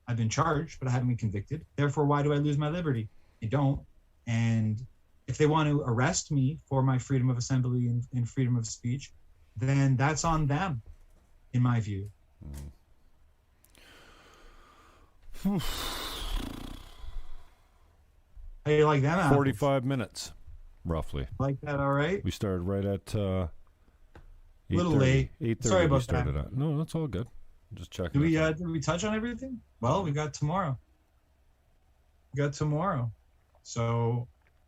I've been charged, but I haven't been convicted. Therefore, why do I lose my liberty? I don't. And if they want to arrest me for my freedom of assembly and freedom of speech, then that's on them, in my view. How do you like that? 45 minutes, roughly. Like that, all right? We started right at 8:30. A little late. 8:30 Sorry about we started that. At. No, that's all good. Just checking. Did we touch on everything? Well, we got tomorrow. So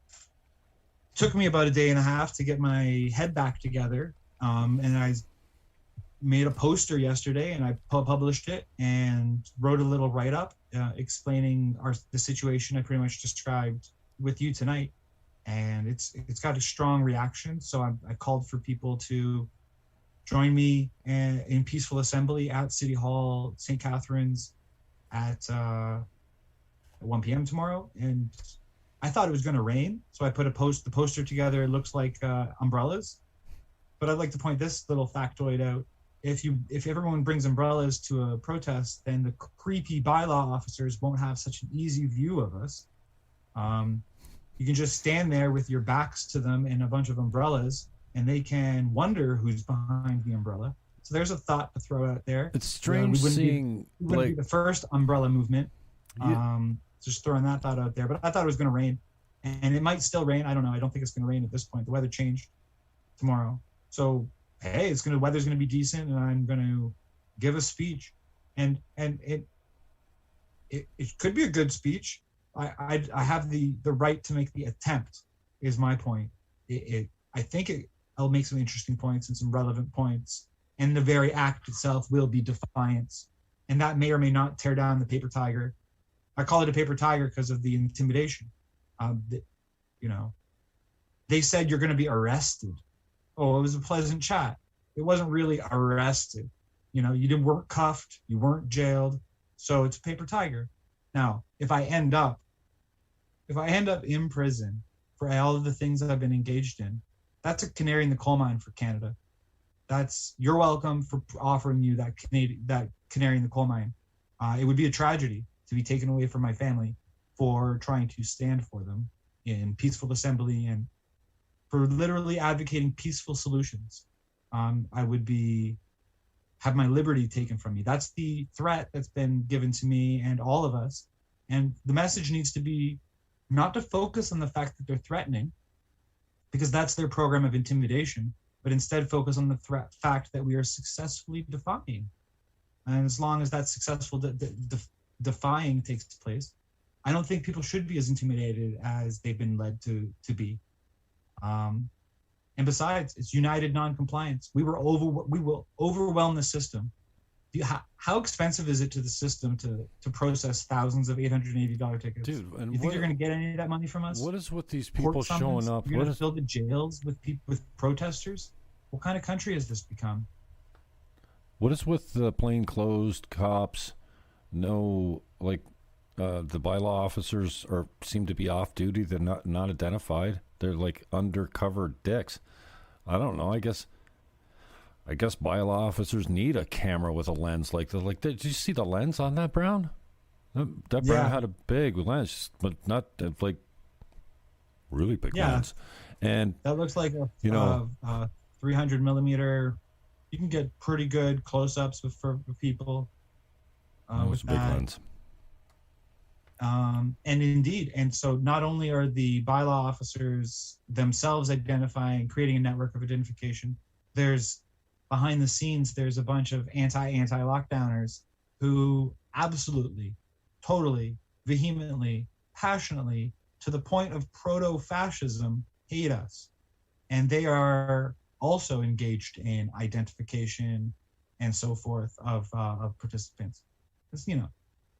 it took me about a day and a half to get my head back together. And I made a poster yesterday, and I published it and wrote a little write-up explaining the situation I pretty much described with you tonight. And it's got a strong reaction. So I called for people to join me in peaceful assembly at City Hall, St. Catharines at 1 p.m. tomorrow. And I thought it was going to rain, so I put the poster together. It looks like umbrellas. But I'd like to point this little factoid out. If everyone brings umbrellas to a protest, then the creepy bylaw officers won't have such an easy view of us. You can just stand there with your backs to them and a bunch of umbrellas, and they can wonder who's behind the umbrella. So there's a thought to throw out there. It's strange seeing we wouldn't be the first umbrella movement. Just throwing that thought out there. But I thought it was going to rain, and it might still rain. I don't know. I don't think it's going to rain at this point. The weather changed tomorrow. So, hey, weather's going to be decent, and I'm going to give a speech. And it could be a good speech. I have the right to make the attempt, is my point. I think I'll make some interesting points and some relevant points. And the very act itself will be defiance. And that may or may not tear down the paper tiger. I call it a paper tiger because of the intimidation. They said you're going to be arrested. oh, it was a pleasant chat. It wasn't really arrested. You know, you weren't cuffed, you weren't jailed, so it's a paper tiger. Now, if I end up in prison for all of the things that I've been engaged in, that's a canary in the coal mine for Canada. You're welcome for offering you that canary in the coal mine. It would be a tragedy to be taken away from my family for trying to stand for them in peaceful assembly and for literally advocating peaceful solutions. I would have my liberty taken from me. That's the threat that's been given to me and all of us. And the message needs to be not to focus on the fact that they're threatening, because that's their program of intimidation, but instead focus on the fact that we are successfully defying. And as long as that successful defying takes place, I don't think people should be as intimidated as they've been led to be. And besides, it's united non-compliance. We will overwhelm the system. How expensive is it to the system to process thousands of $880 tickets? Dude, and you think you're going to get any of that money from us? What is with these people showing up? You're going to fill the jails with protesters? What kind of country has this become? What is with the plainclothes cops? No, like the bylaw officers seem to be off duty. They're not identified. They're like undercover dicks. I don't know. I guess bylaw officers need a camera with a lens like that. Like, did you see the lens on that Brown? That Brown had a big lens, but not like really big lens. And that looks like a 300 millimeter. You can get pretty good close-ups for people. With a big lens. And indeed, and so not only are the bylaw officers themselves identifying, creating a network of identification, there's behind the scenes, there's a bunch of anti-lockdowners who absolutely, totally, vehemently, passionately, to the point of proto-fascism, hate us. And they are also engaged in identification and so forth of participants.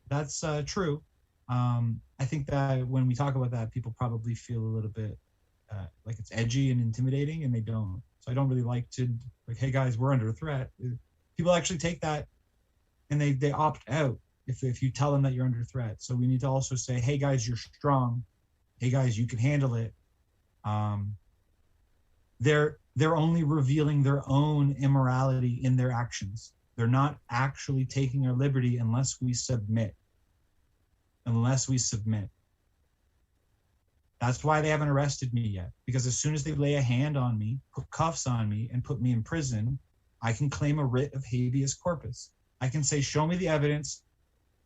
That's true. I think that when we talk about that, people probably feel a little bit like it's edgy and intimidating, and they don't. So I don't really like to, hey guys, we're under threat. People actually take that and they opt out if you tell them that you're under threat. So we need to also say, hey guys, you're strong. Hey guys, you can handle it. They're only revealing their own immorality in their actions. They're not actually taking our liberty unless we submit. That's why they haven't arrested me yet. Because as soon as they lay a hand on me, put cuffs on me, and put me in prison, I can claim a writ of habeas corpus. I can say, show me the evidence,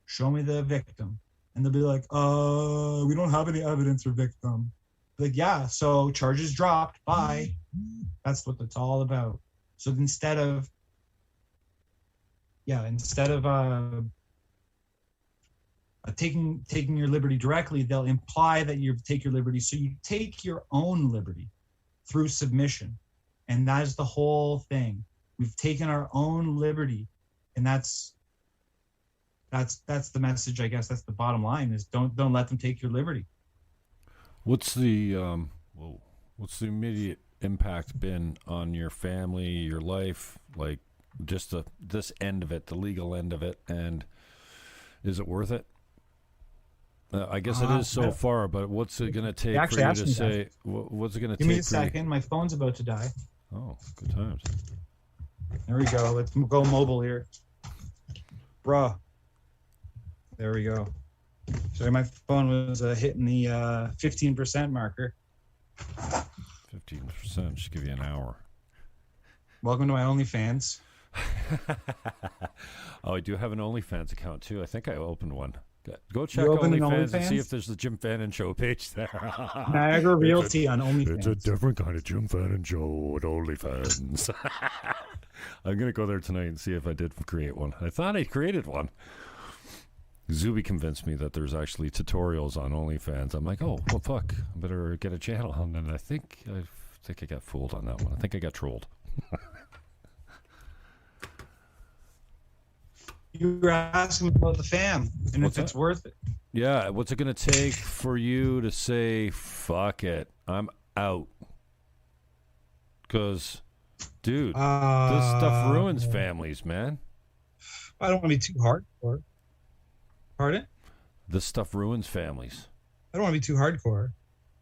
show me the victim. And they'll be like, we don't have any evidence or victim. Like, yeah, so charges dropped, bye. That's what it's all about. So instead of taking your liberty directly, they'll imply that you take your liberty. So you take your own liberty through submission. And that is the whole thing. We've taken our own liberty. And that's the message, I guess. That's the bottom line, is don't let them take your liberty. What's the immediate impact been on your family, your life, like just this end of it, the legal end of it, and is it worth it? I guess it is so far, but what's it going to take for you to say? What's it going to take? Give me a second. My phone's about to die. Oh, good times. There we go. Let's go mobile here. Bruh. There we go. Sorry, my phone was hitting the 15% marker. 15%. Should give you an hour. Welcome to my OnlyFans. Oh, I do have an OnlyFans account too. I think I opened one. Go check OnlyFans and see if there's the Jim Fannon Show page there. Niagara Realty on OnlyFans. It's a different kind of Jim Fannon Show at OnlyFans. I'm going to go there tonight and see if I did create one. I thought I created one. Zuby convinced me that there's actually tutorials on OnlyFans. I'm like, oh, well, fuck. I better get a channel. And then I think I got fooled on that one. I think I got trolled. You were asking about the fam and if it's worth it. Yeah, what's it going to take for you to say, fuck it, I'm out? Because, dude, this stuff ruins families, man. I don't want to be too hardcore. Pardon? This stuff ruins families. I don't want to be too hardcore.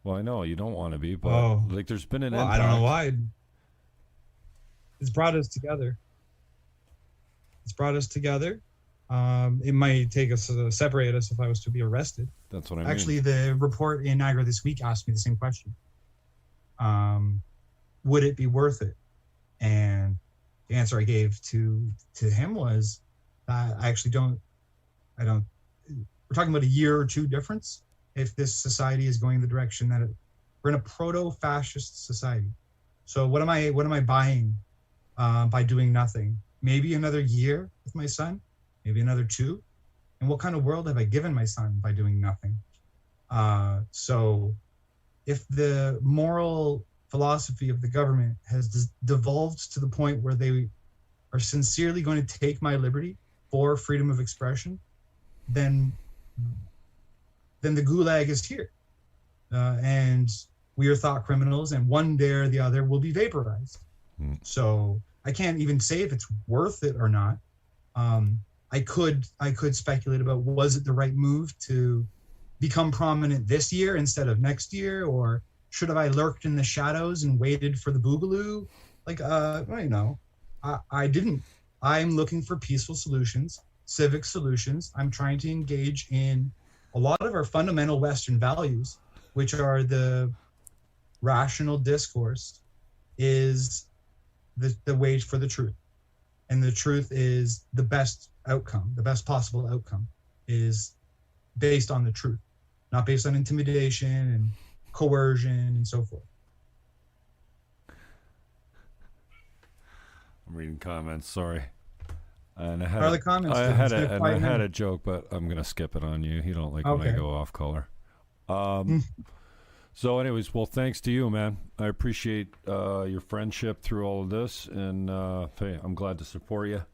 Well, I know you don't want to be, but like, there's been an impact. I don't know why. It's brought us together. It might take us to separate us if I was to be arrested. That's what I mean. Actually, the report in Niagara this week asked me the same question. Would it be worth it? And the answer I gave to him was that I actually don't. We're talking about a year or two difference if this society is going the direction that we're in a proto-fascist society. So what am I buying by doing nothing? Maybe another year with my son, maybe another 2. And what kind of world have I given my son by doing nothing? So if the moral philosophy of the government has devolved to the point where they are sincerely going to take my liberty for freedom of expression, then the gulag is here. And we are thought criminals, and one day or the other will be vaporized. So I can't even say if it's worth it or not. I could speculate about, was it the right move to become prominent this year instead of next year, or should have I lurked in the shadows and waited for the boogaloo? Like, I didn't. I'm looking for peaceful solutions, civic solutions. I'm trying to engage in a lot of our fundamental Western values, which are the rational discourse is the wage for the truth. And the truth is the best outcome, the best possible outcome is based on the truth, not based on intimidation and coercion and so forth. I'm reading comments, sorry. And I had a joke, but I'm going to skip it on you. You don't like when I go off color. So anyways, well, thanks to you, man. I appreciate your friendship through all of this, and hey, I'm glad to support you,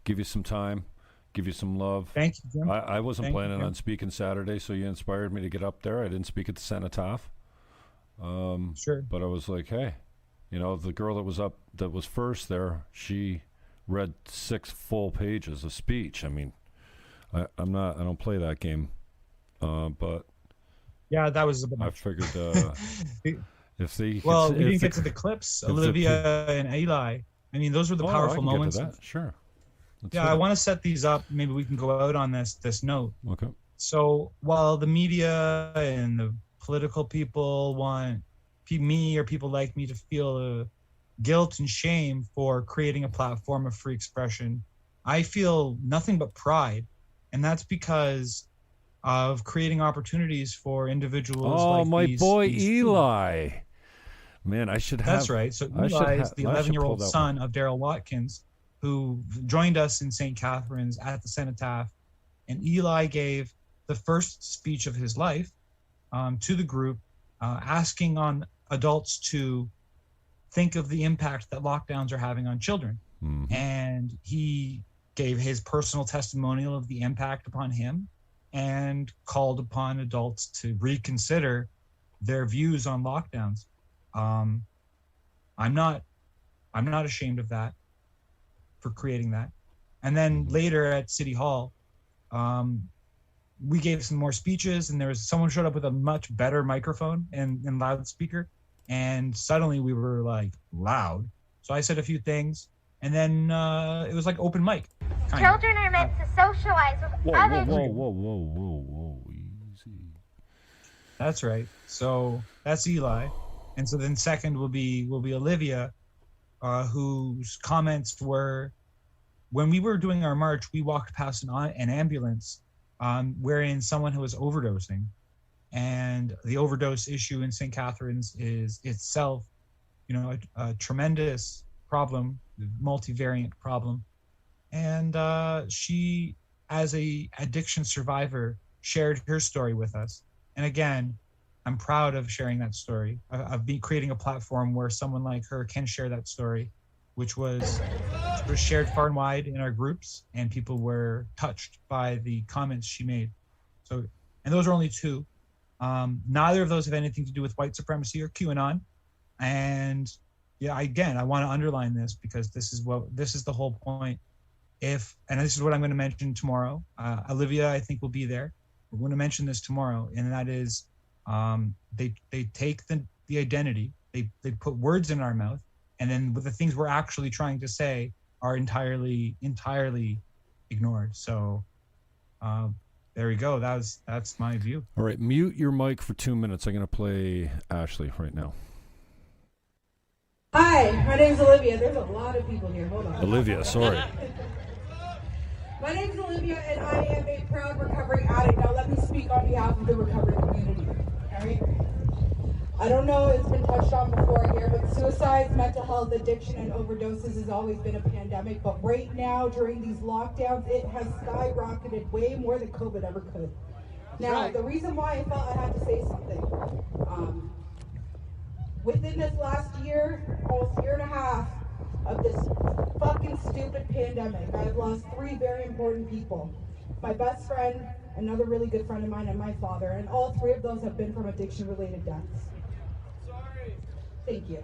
give you some time, give you some love. Thank you, Jim. I wasn't planning on speaking Saturday, so you inspired me to get up there. I didn't speak at the Cenotaph. Sure. But I was like, hey, the girl that was first there, she read 6 full pages of speech. I mean, I don't play that game, but yeah, that was a bit I much. figured if they we didn't get to the clips, Olivia and Eli. I mean, those were the powerful moments. Get to that. Sure. I want to set these up. Maybe we can go out on this note. Okay. So while the media and the political people want me or people like me to feel guilt and shame for creating a platform of free expression, I feel nothing but pride, and that's because of creating opportunities for individuals. Oh, like my these Eli. Man, I should have. That's right. So Eli is the 11-year-old son of Daryl Watkins, who joined us in St. Catharines at the Cenotaph. And Eli gave the first speech of his life to the group, asking on adults to think of the impact that lockdowns are having on children. Mm-hmm. And he gave his personal testimonial of the impact upon him and called upon adults to reconsider their views on lockdowns. I'm not ashamed of that, for creating that. And then later at City Hall, we gave some more speeches, and someone showed up with a much better microphone and loudspeaker, and suddenly we were like loud. So I said a few things, and then it was like open mic. Children are meant to socialize with other children. Whoa, easy. That's right. So that's Eli, and so then second will be Olivia, whose comments were, when we were doing our march, we walked past an ambulance wherein someone who was overdosing, and the overdose issue in St. Catharines is itself, a tremendous problem, multivariant problem. And she, as a addiction survivor, shared her story with us. And again, I'm proud of sharing that story, of creating a platform where someone like her can share that story, which was shared far and wide in our groups, and people were touched by the comments she made. So, and those are only 2. Neither of those have anything to do with white supremacy or QAnon. And I want to underline this because this is the whole point. And this is what I'm going to mention tomorrow. Olivia, I think, will be there. We're going to mention this tomorrow, and that is, they take the identity, they put words in our mouth, and then the things we're actually trying to say are entirely ignored. So there we go. That's my view. All right, mute your mic for 2 minutes. I'm going to play Ashley right now. Hi, my name's Olivia. There's a lot of people here. Hold on. Olivia, sorry. My name's Olivia, and I am a proud recovering addict. Now let me speak on behalf of the recovery community. All right? I don't know, it's been touched on before here, but suicides, mental health, addiction, and overdoses has always been a pandemic. But right now, during these lockdowns, it has skyrocketed way more than COVID ever could. Now, the reason why I felt I had to say something, within this last year, almost year and a half of this fucking stupid pandemic, I've lost 3 very important people. My best friend, another really good friend of mine, and my father, and all 3 of those have been from addiction-related deaths. Thank you.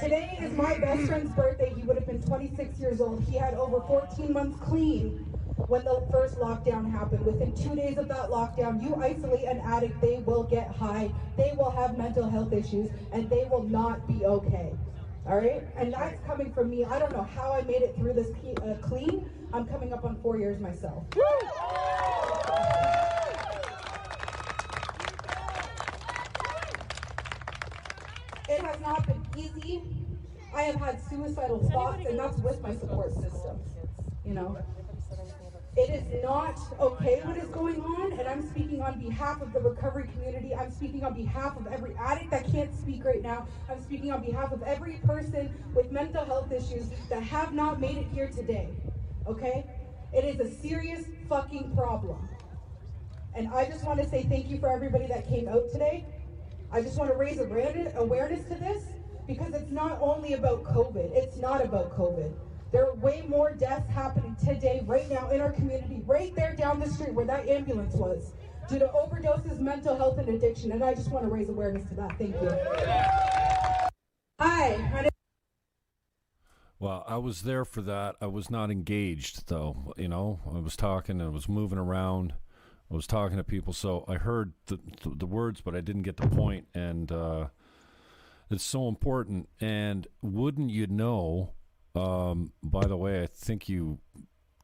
Today is my best friend's birthday. He would have been 26 years old. He had over 14 months clean when the first lockdown happened. Within 2 days of that lockdown, you isolate an addict, they will get high, they will have mental health issues, and they will not be okay. All right? And that's coming from me. I don't know how I made it through this clean. I'm coming up on 4 years myself. It has not been easy. I have had suicidal thoughts, and that's with my support system. You know, it is not okay what is going on, and I'm speaking on behalf of the recovery community. I'm speaking on behalf of every addict that can't speak right now. I'm speaking on behalf of every person with mental health issues that have not made it here today. Okay? It is a serious fucking problem. And I just want to say thank you for everybody that came out today. I just want to raise awareness to this, because it's not only about COVID. It's not about COVID. There are way more deaths happening today, right now, in our community, right there down the street where that ambulance was, due to overdoses, mental health, and addiction. And I just want to raise awareness to that. Thank you. Hi. Well, I was there for that. I was not engaged, though. You know, I was talking and I was moving around. I was talking to people, so I heard the words, but I didn't get the point, and it's so important. And wouldn't you know, by the way, I think you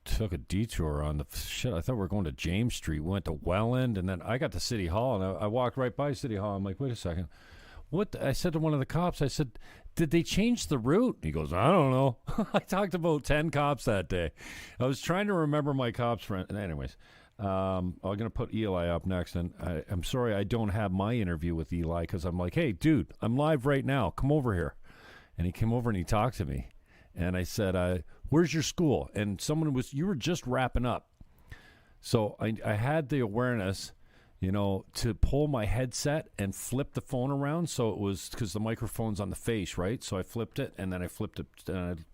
took a detour on the shit. I thought we were going to James Street. We went to Welland, and then I got to City Hall, and I walked right by City Hall. I'm like, wait a second. What? I said to one of the cops, I said, did they change the route? He goes, I don't know. I talked to about 10 cops that day. I was trying to remember my cops' friend. Anyways. I'm going to put Eli up next, and I'm sorry I don't have my interview with Eli, because I'm like, hey, dude, I'm live right now. Come over here. And he came over and he talked to me. And I said, where's your school? And you were just wrapping up. So I had the awareness, you know, to pull my headset and flip the phone around. So it was, because the microphone's on the face, right? So I flipped it, and then I flipped it, and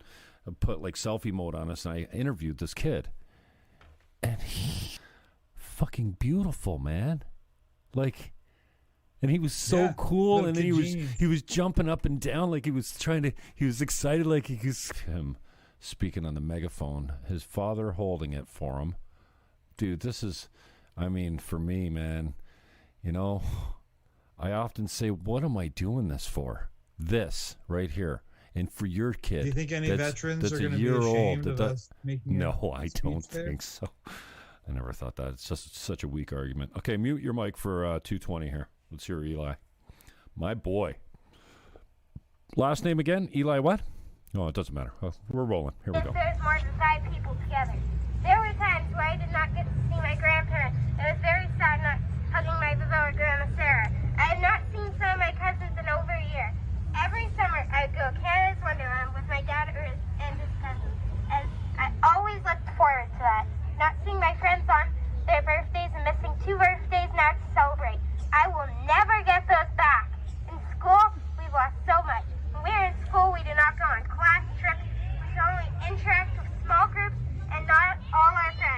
I put like selfie mode on us, and I interviewed this kid. And he... fucking beautiful, man. Like, and he was so cool, and then he was jumping up and down like he was excited, like he was him speaking on the megaphone, his father holding it for him. Dude, this is, I mean, for me, man, you know, I often say, what am I doing this for? This right here. And for your kid. Do you think any veterans are going to be ashamed of us making No, I don't think so. I never thought that. It's just such a weak argument. Okay, mute your mic for 220 here. Let's hear Eli. My boy. Last name again? Eli what? Oh, it doesn't matter. Oh, we're rolling. Here we go. There's more than 5 people together. There were times where I did not get to see my grandparents. It was very sad not hugging my Viva or Grandma Sarah. I have not seen some of my cousins in over a year. Every summer, I would go to Canada's Wonderland with my dad and his cousins. And I always looked forward to that. Not seeing my friends on their birthdays and missing 2 birthdays now to celebrate. I will never get those back. In school, we've lost so much. When we were in school, we did not go on class trips. We could only interact with small groups, and not all our friends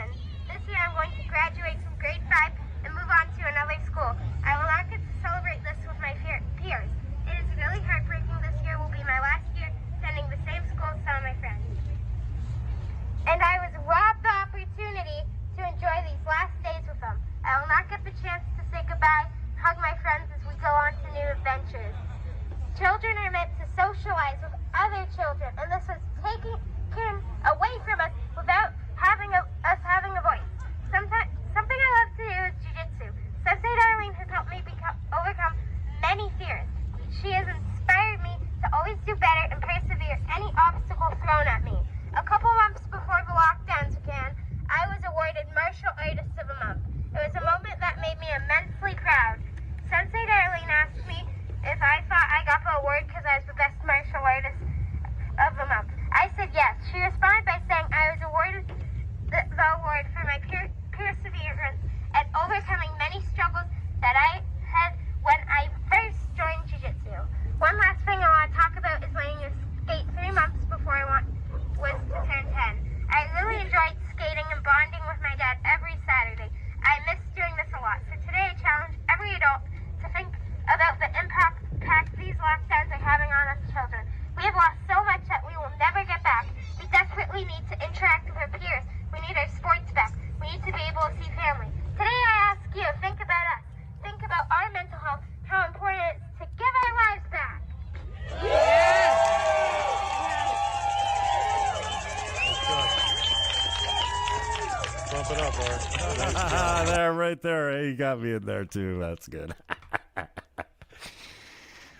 Bump it up, Art. There, right there. Hey, you got me in there, too. That's good.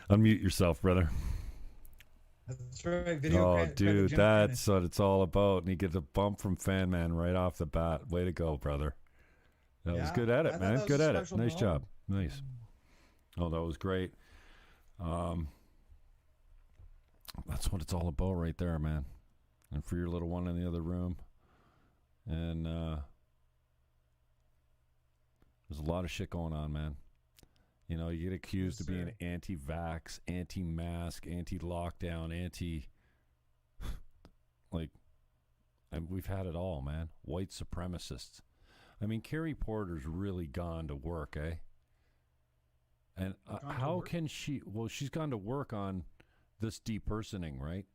Unmute yourself, brother. That's right. Video Oh, dude, that's what it's all about. And you get the bump from Fan Man right off the bat. Way to go, brother. That was good at it, man. Good at it. Nice job. Nice. Oh, that was great. That's what it's all about right there, man. And for your little one in the other room. And there's a lot of shit going on, man. You know, you get accused of being anti-vax, anti-mask, anti-lockdown, and we've had it all, man. White supremacists. I mean, Carrie Porter's really gone to work, eh? And how can she? Well, she's gone to work on this depersoning, right?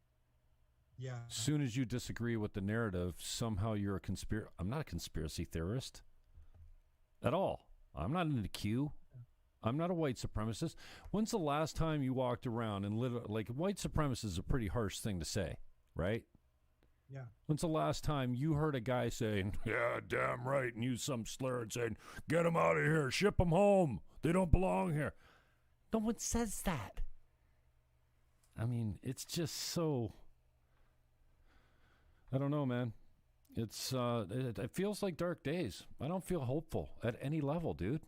Yeah. As soon as you disagree with the narrative, somehow you're a conspiracy. I'm not a conspiracy theorist at all. I'm not into Q. I'm not a white supremacist. When's the last time you walked around and like white supremacist is a pretty harsh thing to say, right? Yeah. When's the last time you heard a guy saying, yeah, damn right, and use some slur and saying, get them out of here, ship them home, they don't belong here? No one says that. I mean, it's just so, I don't know, man. It's it feels like dark days. I don't feel hopeful at any level, dude.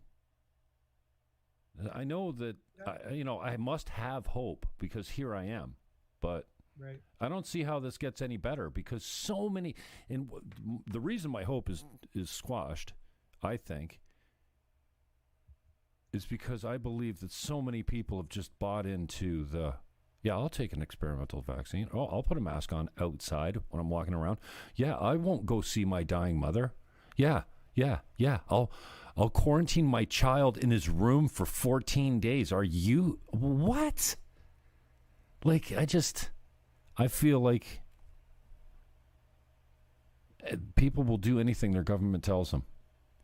I know that, I must have hope because here I am, but right. I don't see how this gets any better because so many, and the reason my hope is squashed, I think, is because I believe that so many people have just bought into the, yeah, I'll take an experimental vaccine. Oh, I'll put a mask on outside when I'm walking around. Yeah, I won't go see my dying mother. Yeah. I'll quarantine my child in his room for 14 days. Are you, what? Like, I feel like people will do anything their government tells them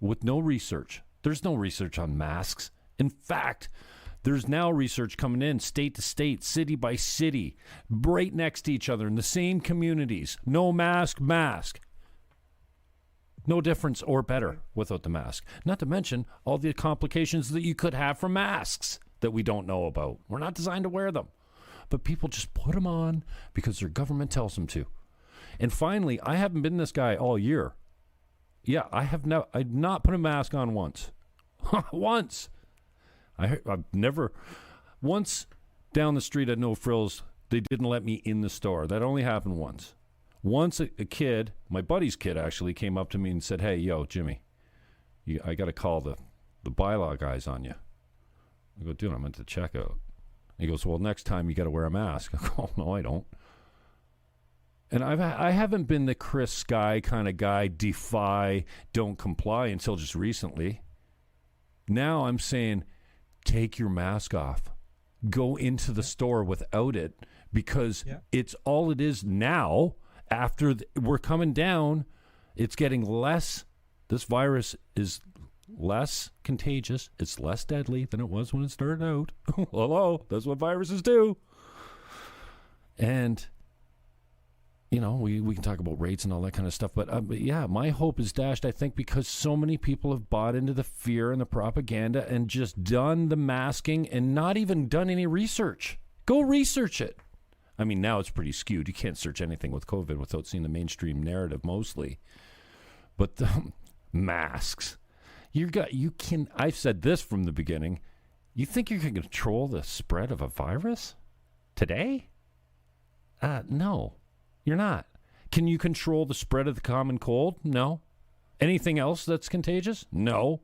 with no research. There's no research on masks. In fact, there's now research coming in state to state, city by city, right next to each other in the same communities. No mask. No difference or better without the mask. Not to mention all the complications that you could have from masks that we don't know about. We're not designed to wear them. But people just put them on because their government tells them to. And finally, I haven't been this guy all year. Yeah, I've not put a mask on once. Once. I've never. Once down the street at No Frills, they didn't let me in the store. That only happened once. Once a kid, my buddy's kid actually, came up to me and said, hey, yo, Jimmy, I got to call the bylaw guys on you. I go, dude, I'm at the checkout. He goes, well, next time you got to wear a mask. I go, no, I don't. And I haven't been the Chris Sky kind of guy, defy, don't comply until just recently. Now I'm saying, take your mask off. Go into the store without it because it's all it is now. After we're coming down, it's getting less. This virus is less contagious. It's less deadly than it was when it started out. Hello, that's what viruses do. And, we can talk about rates and all that kind of stuff. But yeah, my hope is dashed, I think, because so many people have bought into the fear and the propaganda and just done the masking and not even done any research. Go research it. I mean, now it's pretty skewed. You can't search anything with COVID without seeing the mainstream narrative mostly. But the masks. I've said this from the beginning. You think you can control the spread of a virus today? No, you're not. Can you control the spread of the common cold? No. Anything else that's contagious? No.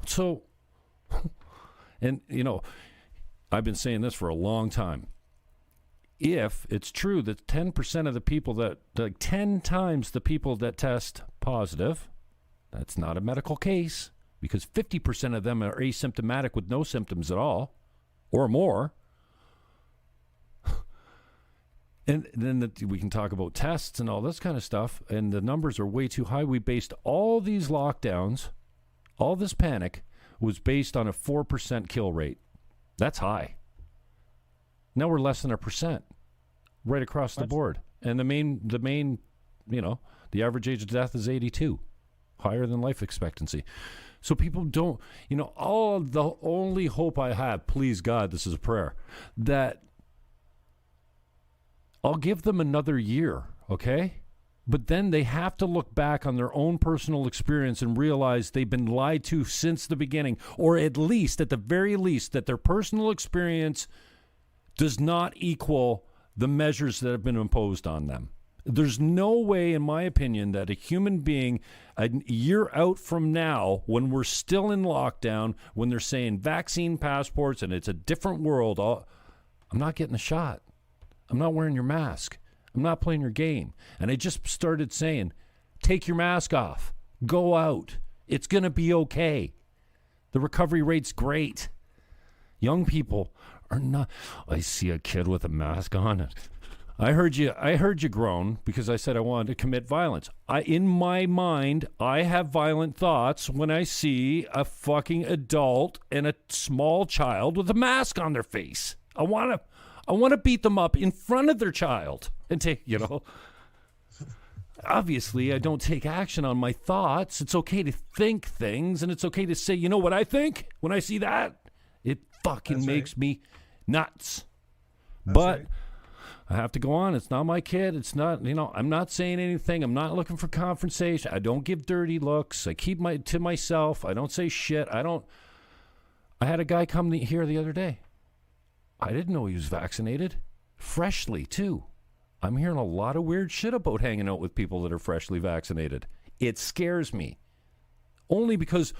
So, and I've been saying this for a long time. If it's true that 10% of the people that, 10 times the people that test positive, that's not a medical case because 50% of them are asymptomatic with no symptoms at all or more. And then we can talk about tests and all this kind of stuff, and the numbers are way too high. We based all these lockdowns, all this panic was based on a 4% kill rate. That's high. Now we're less than 1% right across the board. And the main, the average age of death is 82. higher than life expectancy. So people don't, the only hope I have, please God, this is a prayer, that I'll give them another year, okay? But then they have to look back on their own personal experience and realize they've been lied to since the beginning, or at the very least, that their personal experience does not equal the measures that have been imposed on them. There's no way, in my opinion, that a human being a year out from now, when we're still in lockdown, when they're saying vaccine passports and it's a different world, I'm not getting a shot. I'm not wearing your mask. I'm not playing your game. And I just started saying, take your mask off. Go out. It's going to be okay. The recovery rate's great. Young people are not. I see a kid with a mask on. I heard you groan because I said I wanted to commit violence. In my mind, I have violent thoughts when I see a fucking adult and a small child with a mask on their face. I want to beat them up in front of their child and take, Obviously, I don't take action on my thoughts. It's okay to think things, and it's okay to say, you know what I think when I see that? It fucking makes me nuts. But I have to go on. It's not my kid. It's not, I'm not saying anything. I'm not looking for confrontation. I don't give dirty looks. I keep to myself. I don't say shit. I had a guy come here the other day. I didn't know he was vaccinated. Freshly, too. I'm hearing a lot of weird shit about hanging out with people that are freshly vaccinated. It scares me. Only because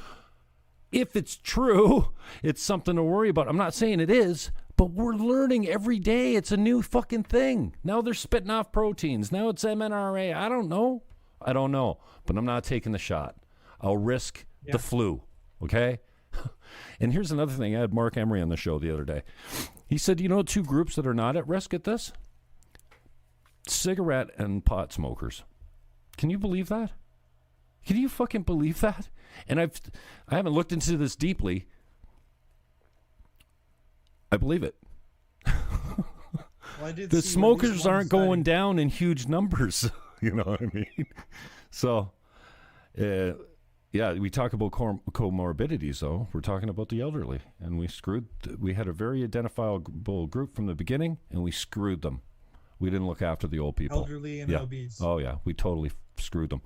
if it's true, it's something to worry about. I'm not saying it is, but we're learning every day. It's a new fucking thing. Now they're spitting off proteins. Now it's mRNA. I don't know, but I'm not taking the shot. I'll risk the flu, okay? And here's another thing. I had Mark Emery on the show the other day. He said, two groups that are not at risk at this? Cigarette and pot smokers. Can you believe that? Can you fucking believe that? And I haven't looked into this deeply. I believe it. Well, the smokers aren't going down in huge numbers. You know what I mean? So, we talk about comorbidities, though. We're talking about the elderly. And we had a very identifiable group from the beginning, and we screwed them. We didn't look after the old people. Elderly and obese. Oh, yeah. We totally screwed them.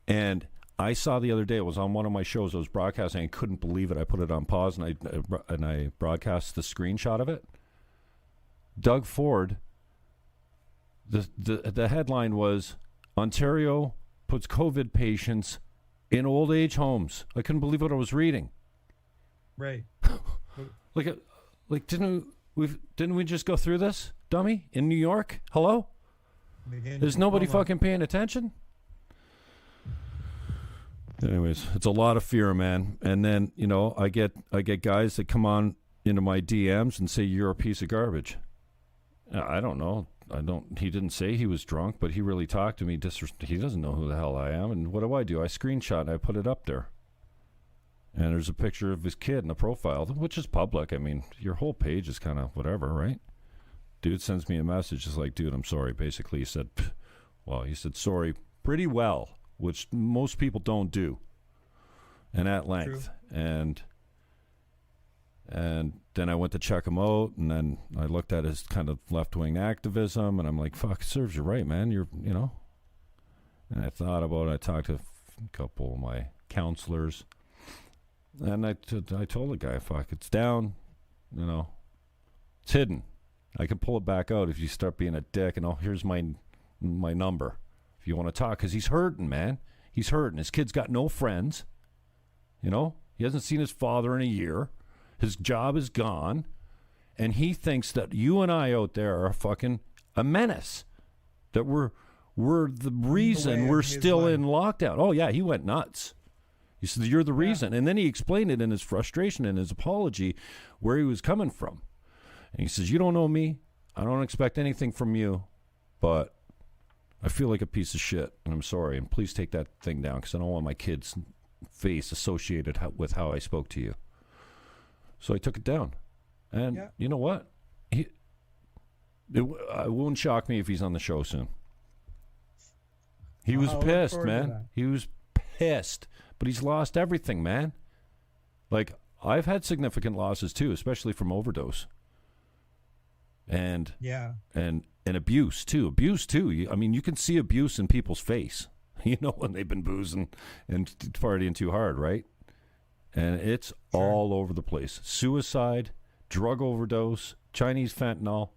And I saw the other day, it was on one of my shows I was broadcasting. I couldn't believe it. I put it on pause, and I broadcast the screenshot of it. Doug Ford, the headline was, Ontario puts COVID patients in old age homes. I couldn't believe what I was reading. Right. Didn't we just go through this, dummy? In New York? Hello? There's nobody fucking paying attention? Anyways, it's a lot of fear, man. And then, I get guys that come on into my DMs and say, you're a piece of garbage. I don't know. He didn't say he was drunk, but he really talked to me. He doesn't know who the hell I am. And what do? I screenshot and I put it up there. And there's a picture of his kid in the profile, which is public. I mean, your whole page is kind of whatever, right? Dude sends me a message just like, dude, I'm sorry. Basically, he said, sorry pretty well, which most people don't do, and at length. True. And then I went to check him out, and then I looked at his kind of left-wing activism, and I'm like, fuck, it serves you right, man. And I thought about it. I talked to a couple of my counselors, and I told the guy, fuck, it's down, it's hidden. I can pull it back out if you start being a dick, and here's my number if you want to talk, because he's hurting, man. He's hurting. His kid's got no friends. He hasn't seen his father in a year. His job is gone, and he thinks that you and I out there are fucking a menace, that we're the reason we're still in lockdown. Oh, yeah, he went nuts. He said, you're the reason. And then he explained it in his frustration and his apology where he was coming from. And he says, you don't know me. I don't expect anything from you, but I feel like a piece of shit, and I'm sorry. And please take that thing down, because I don't want my kid's face associated with how I spoke to you. So I took it down. And you know what? It won't shock me if he's on the show soon. He was pissed, man. He was pissed. But he's lost everything, man. Like, I've had significant losses too, especially from overdose. And abuse too. I mean, you can see abuse in people's face. You know, when they've been boozing and partying too hard, right? And it's all over the place. Suicide, drug overdose, Chinese fentanyl.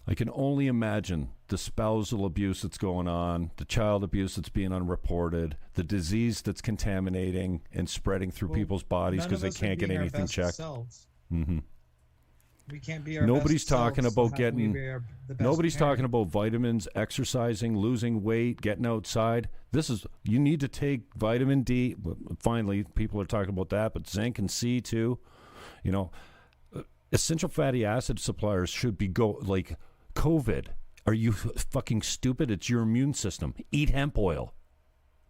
I can only imagine the spousal abuse that's going on, the child abuse that's being unreported, the disease that's contaminating and spreading through people's bodies because they can't get anything checked. Mm-hmm. We can't be our Nobody's best talking selves, about so getting. Nobody's talking about vitamins, exercising, losing weight, getting outside. You need to take vitamin D. Finally, people are talking about that, but zinc and C too. You know, essential fatty acid suppliers should be like COVID. Are you fucking stupid? It's your immune system. Eat hemp oil.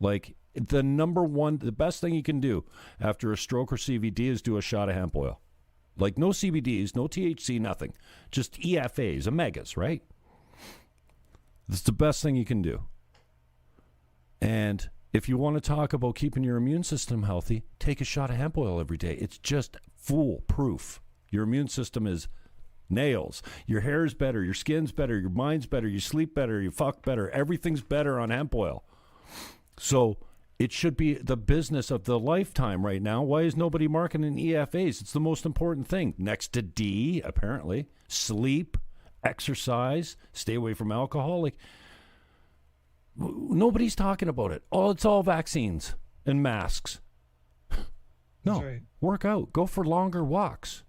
Like, the best thing you can do after a stroke or CVD is do a shot of hemp oil. Like, no CBDs, no THC, nothing. Just EFAs, omegas, right? That's the best thing you can do. And if you want to talk about keeping your immune system healthy, take a shot of hemp oil every day. It's just foolproof. Your immune system is nails. Your hair is better. Your skin's better. Your mind's better. You sleep better. You fuck better. Everything's better on hemp oil. So it should be the business of the lifetime right now. Why is nobody marketing EFAs? It's the most important thing. Next to D, apparently. Sleep, exercise, stay away from alcohol. Like, nobody's talking about it. It's all vaccines and masks. No, right. Work out. Go for longer walks.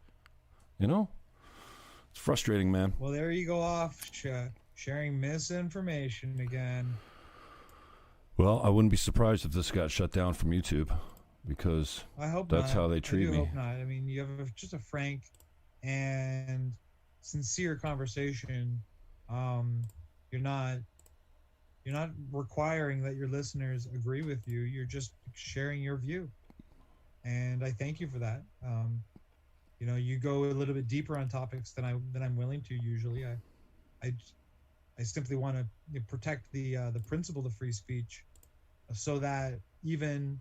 You know? It's frustrating, man. Well, there you go off sharing misinformation again. Well, I wouldn't be surprised if this got shut down from YouTube, because I hope that's not. how they treat me. I hope not. I mean, you have just a frank and sincere conversation. You're not requiring that your listeners agree with you. You're just sharing your view, and I thank you for that. You know, you go a little bit deeper on topics than I'm willing to usually. I simply want to protect the principle of free speech, so that even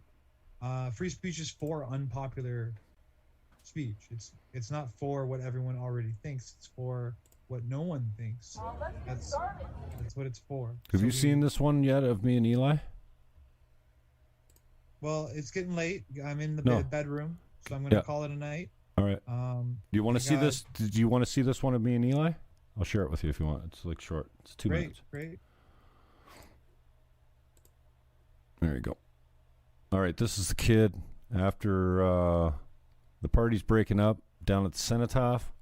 free speech is for unpopular speech. It's not for what everyone already thinks. It's for what no one thinks. That's what it's for. Have you seen this one yet of me and Eli? Well, it's getting late. I'm in the bedroom, so I'm going to call it a night. All right. Do you want to see this? Do you want to see this one of me and Eli? I'll share it with you if you want. It's like short. It's 2 minutes. Great. There you go. All right, this is the kid after the party's breaking up down at the Cenotaph.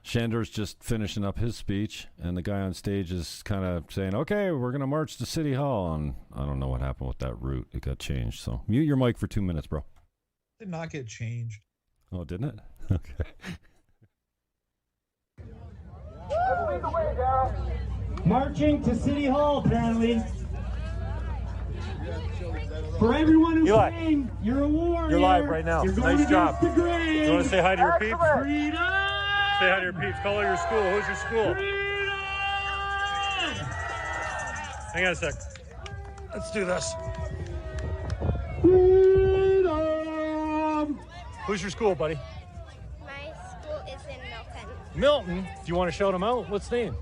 Sandor's just finishing up his speech, and the guy on stage is kind of saying, okay, we're going to march to City Hall. And I don't know what happened with that route. It got changed. So mute your mic for 2 minutes, bro. Did not get changed. Oh, didn't it? Okay. Marching to City Hall, apparently. For everyone who came, you're a warrior. You're live right now. Nice job. You want to say hi to your peeps? Freedom! Say hi to your peeps. Call out your school. Who's your school? Freedom! Hang on a sec. Let's do this. Freedom! Who's your school, buddy? My school is in Milton. Milton. Do you want to shout him out? What's the name?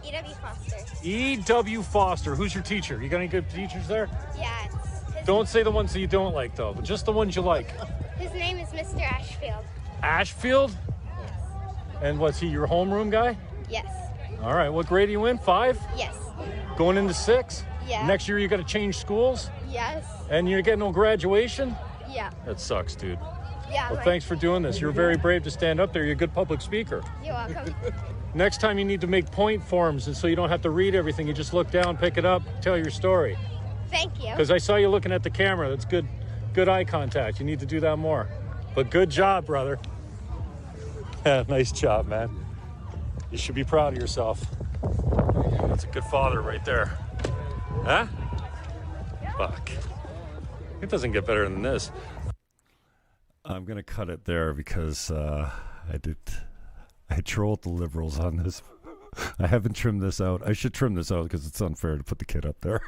E.W. Foster. E.W. Foster. Who's your teacher? You got any good teachers there? Yeah, Don't say the ones that you don't like, though, but just the ones you like. his name is Mr. Ashfield. Ashfield? Yes. And what's he, your homeroom guy? Yes. All right. What grade are you in? 5? Yes. Going into 6? Yeah. Next year you got to change schools? Yes. And you get no graduation? Yeah. That sucks, dude. Yeah. Well, right. thanks for doing this. You're very brave to stand up there. You're a good public speaker. You're welcome. Next time you need to make point forms, and so you don't have to read everything. You just look down, pick it up, tell your story. Thank you. Because I saw you looking at the camera. That's good eye contact. You need to do that more. But good job, brother. Yeah, nice job, man. You should be proud of yourself. That's a good father right there. Huh? Fuck. It doesn't get better than this. I'm going to cut it there because I trolled the liberals on this I haven't trimmed this out. I should trim this out because it's unfair to put the kid up there.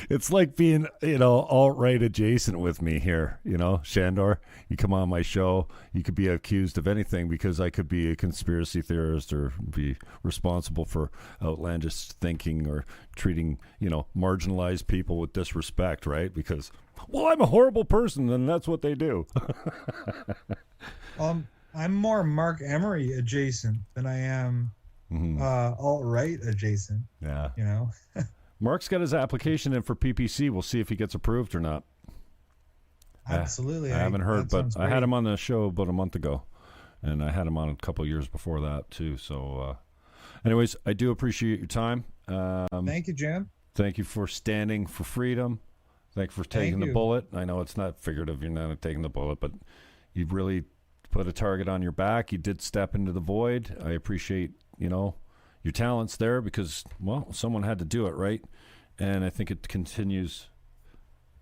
It's like being, alt-right adjacent with me here. Sandor, you come on my show, you could be accused of anything because I could be a conspiracy theorist or be responsible for outlandish thinking or treating, marginalized people with disrespect, right? Because, I'm a horrible person, and that's what they do. I'm more Mark Emery adjacent than I am alt-right adjacent. Yeah. Mark's got his application in for PPC. We'll see if he gets approved or not. Absolutely. I haven't heard, but I had him on the show about a month ago, and I had him on a couple years before that too. So, anyways, I do appreciate your time. Thank you, Jim. Thank you for standing for freedom. Thank you for taking the bullet. I know it's not figurative. You're not taking the bullet, but you really put a target on your back. You did step into the void. I appreciate, your talents there because, someone had to do it, right? And I think it continues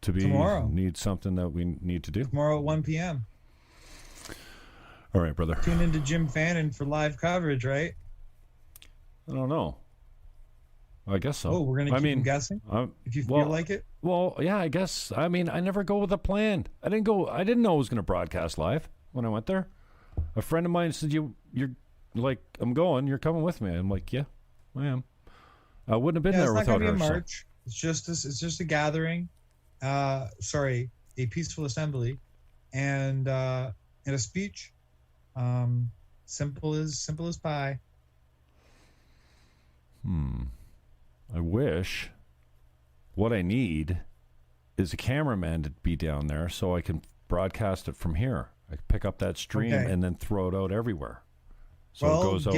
to be something that we need to do. Tomorrow at 1 p.m. All right, brother. Tune into Jim Fannon for live coverage, right? I don't know. I guess so. Oh, we're going to keep him guessing? If you feel like it? Well, yeah, I guess. I mean, I never go with a plan. I didn't know I was going to broadcast live when I went there. A friend of mine said, you're like, I'm going, you're coming with me. I'm like, yeah, I am. I wouldn't have been there without her. It's not going to be a march. So. It's just a gathering. A peaceful assembly and a speech. Simple as pie. I wish what I need is a cameraman to be down there so I can broadcast it from here. I can pick up that stream and then throw it out everywhere. So it goes out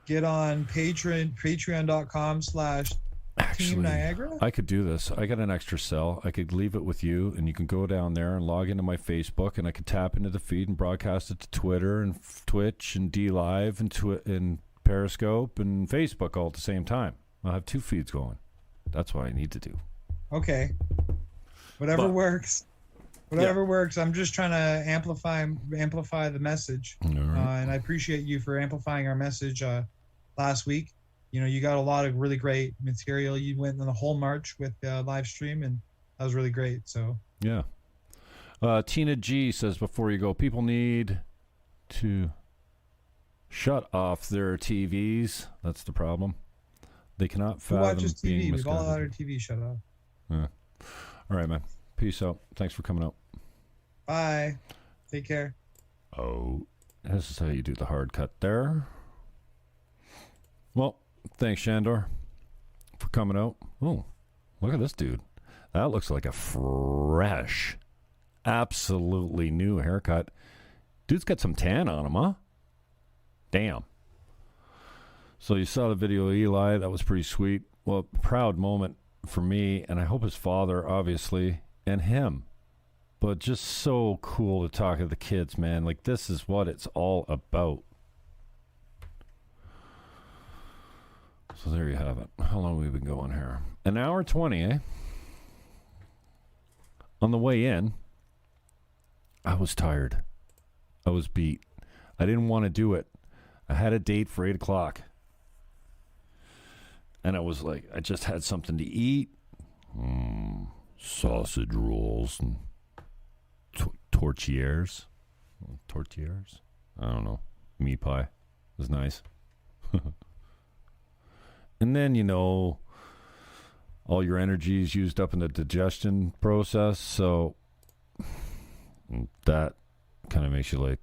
get on patreon.com/Team Niagara. I could do this. I got an extra cell. I could leave it with you, and you can go down there and log into my Facebook, and I could tap into the feed and broadcast it to Twitter and Twitch and DLive and Periscope and Facebook all at the same time. I'll have 2 feeds going. That's what I need to do. Okay. Whatever works. Whatever works. I'm just trying to amplify the message. Right. And I appreciate you for amplifying our message last week. You got a lot of really great material. You went on the whole march with live stream, and that was really great. So yeah. Tina G says, before you go, people need to shut off their TVs. That's the problem. They cannot fathom being watches TV? We've all had our misguided. TV shut off. Yeah. All right, man. Peace out. Thanks for coming out. Bye. Take care. Oh, this is how you do the hard cut there. Well, thanks, Sandor, for coming out. Oh, look at this dude. That looks like a fresh, absolutely new haircut. Dude's got some tan on him, huh? Damn. So you saw the video of Eli. That was pretty sweet. Well, proud moment for me, and I hope his father, obviously, and him. But just so cool to talk to the kids, man. Like, this is what it's all about. So there you have it. How long have we been going here? 1 hour 20, eh? On the way in, I was tired. I was beat. I didn't want to do it. I had a date for 8 o'clock. And I was like, I just had something to eat. Sausage rolls and tortillas. Tortillas? I don't know. Meat pie. It was nice. And then, all your energy is used up in the digestion process. So that kind of makes you like,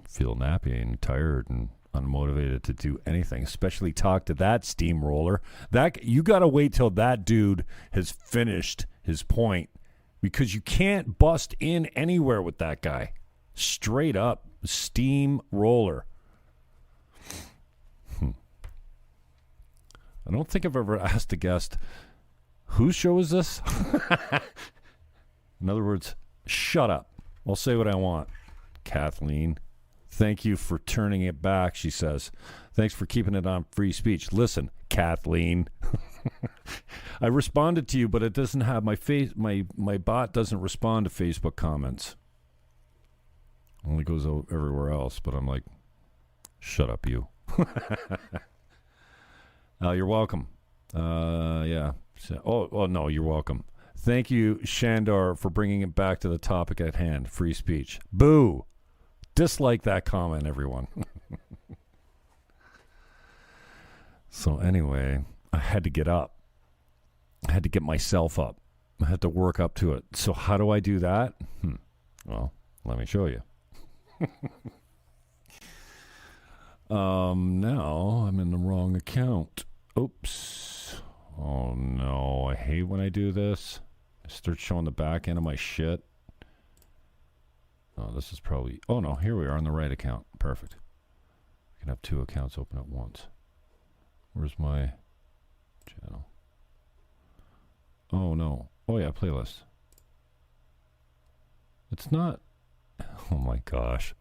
feel nappy and tired and unmotivated to do anything, especially talk to that steamroller. That you got to wait till that dude has finished his point, because you can't bust in anywhere with that guy. Straight up steamroller. I don't think I've ever asked a guest, whose show is this? In other words, shut up. I'll say what I want. Kathleen, thank you for turning it back, she says. Thanks for keeping it on free speech. Listen, Kathleen. I responded to you, but it doesn't have my bot doesn't respond to Facebook comments. Only goes out everywhere else, but I'm like, Shut up, you. You're welcome. Yeah. Oh, no, you're welcome. Thank you, Sandor, for bringing it back to the topic at hand, free speech. Boo! Dislike that comment, everyone. So anyway, I had to get up. I had to get myself up. I had to work up to it. So how do I do that? Well, let me show you. Now I'm in the wrong account. Oops. Oh no, I hate when I do this. I start showing the back end of my shit. Oh, this is probably... Oh no, here we are on the right account. Perfect. I can have two accounts open at once. Where's my channel? Oh no. Oh yeah, playlist. It's not... Oh my gosh.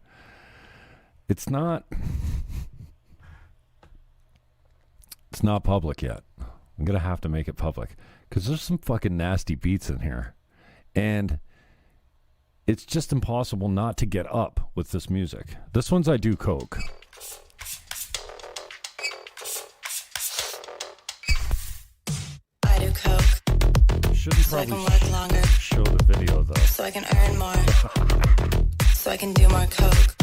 It's not... It's not public yet. I'm going to have to make it public. Because there's some fucking nasty beats in here. And it's just impossible not to get up with this music. This one's I Do Coke. I do coke. Shouldn't So I probably can work longer. show the video though. So I can earn more. So I can do more coke.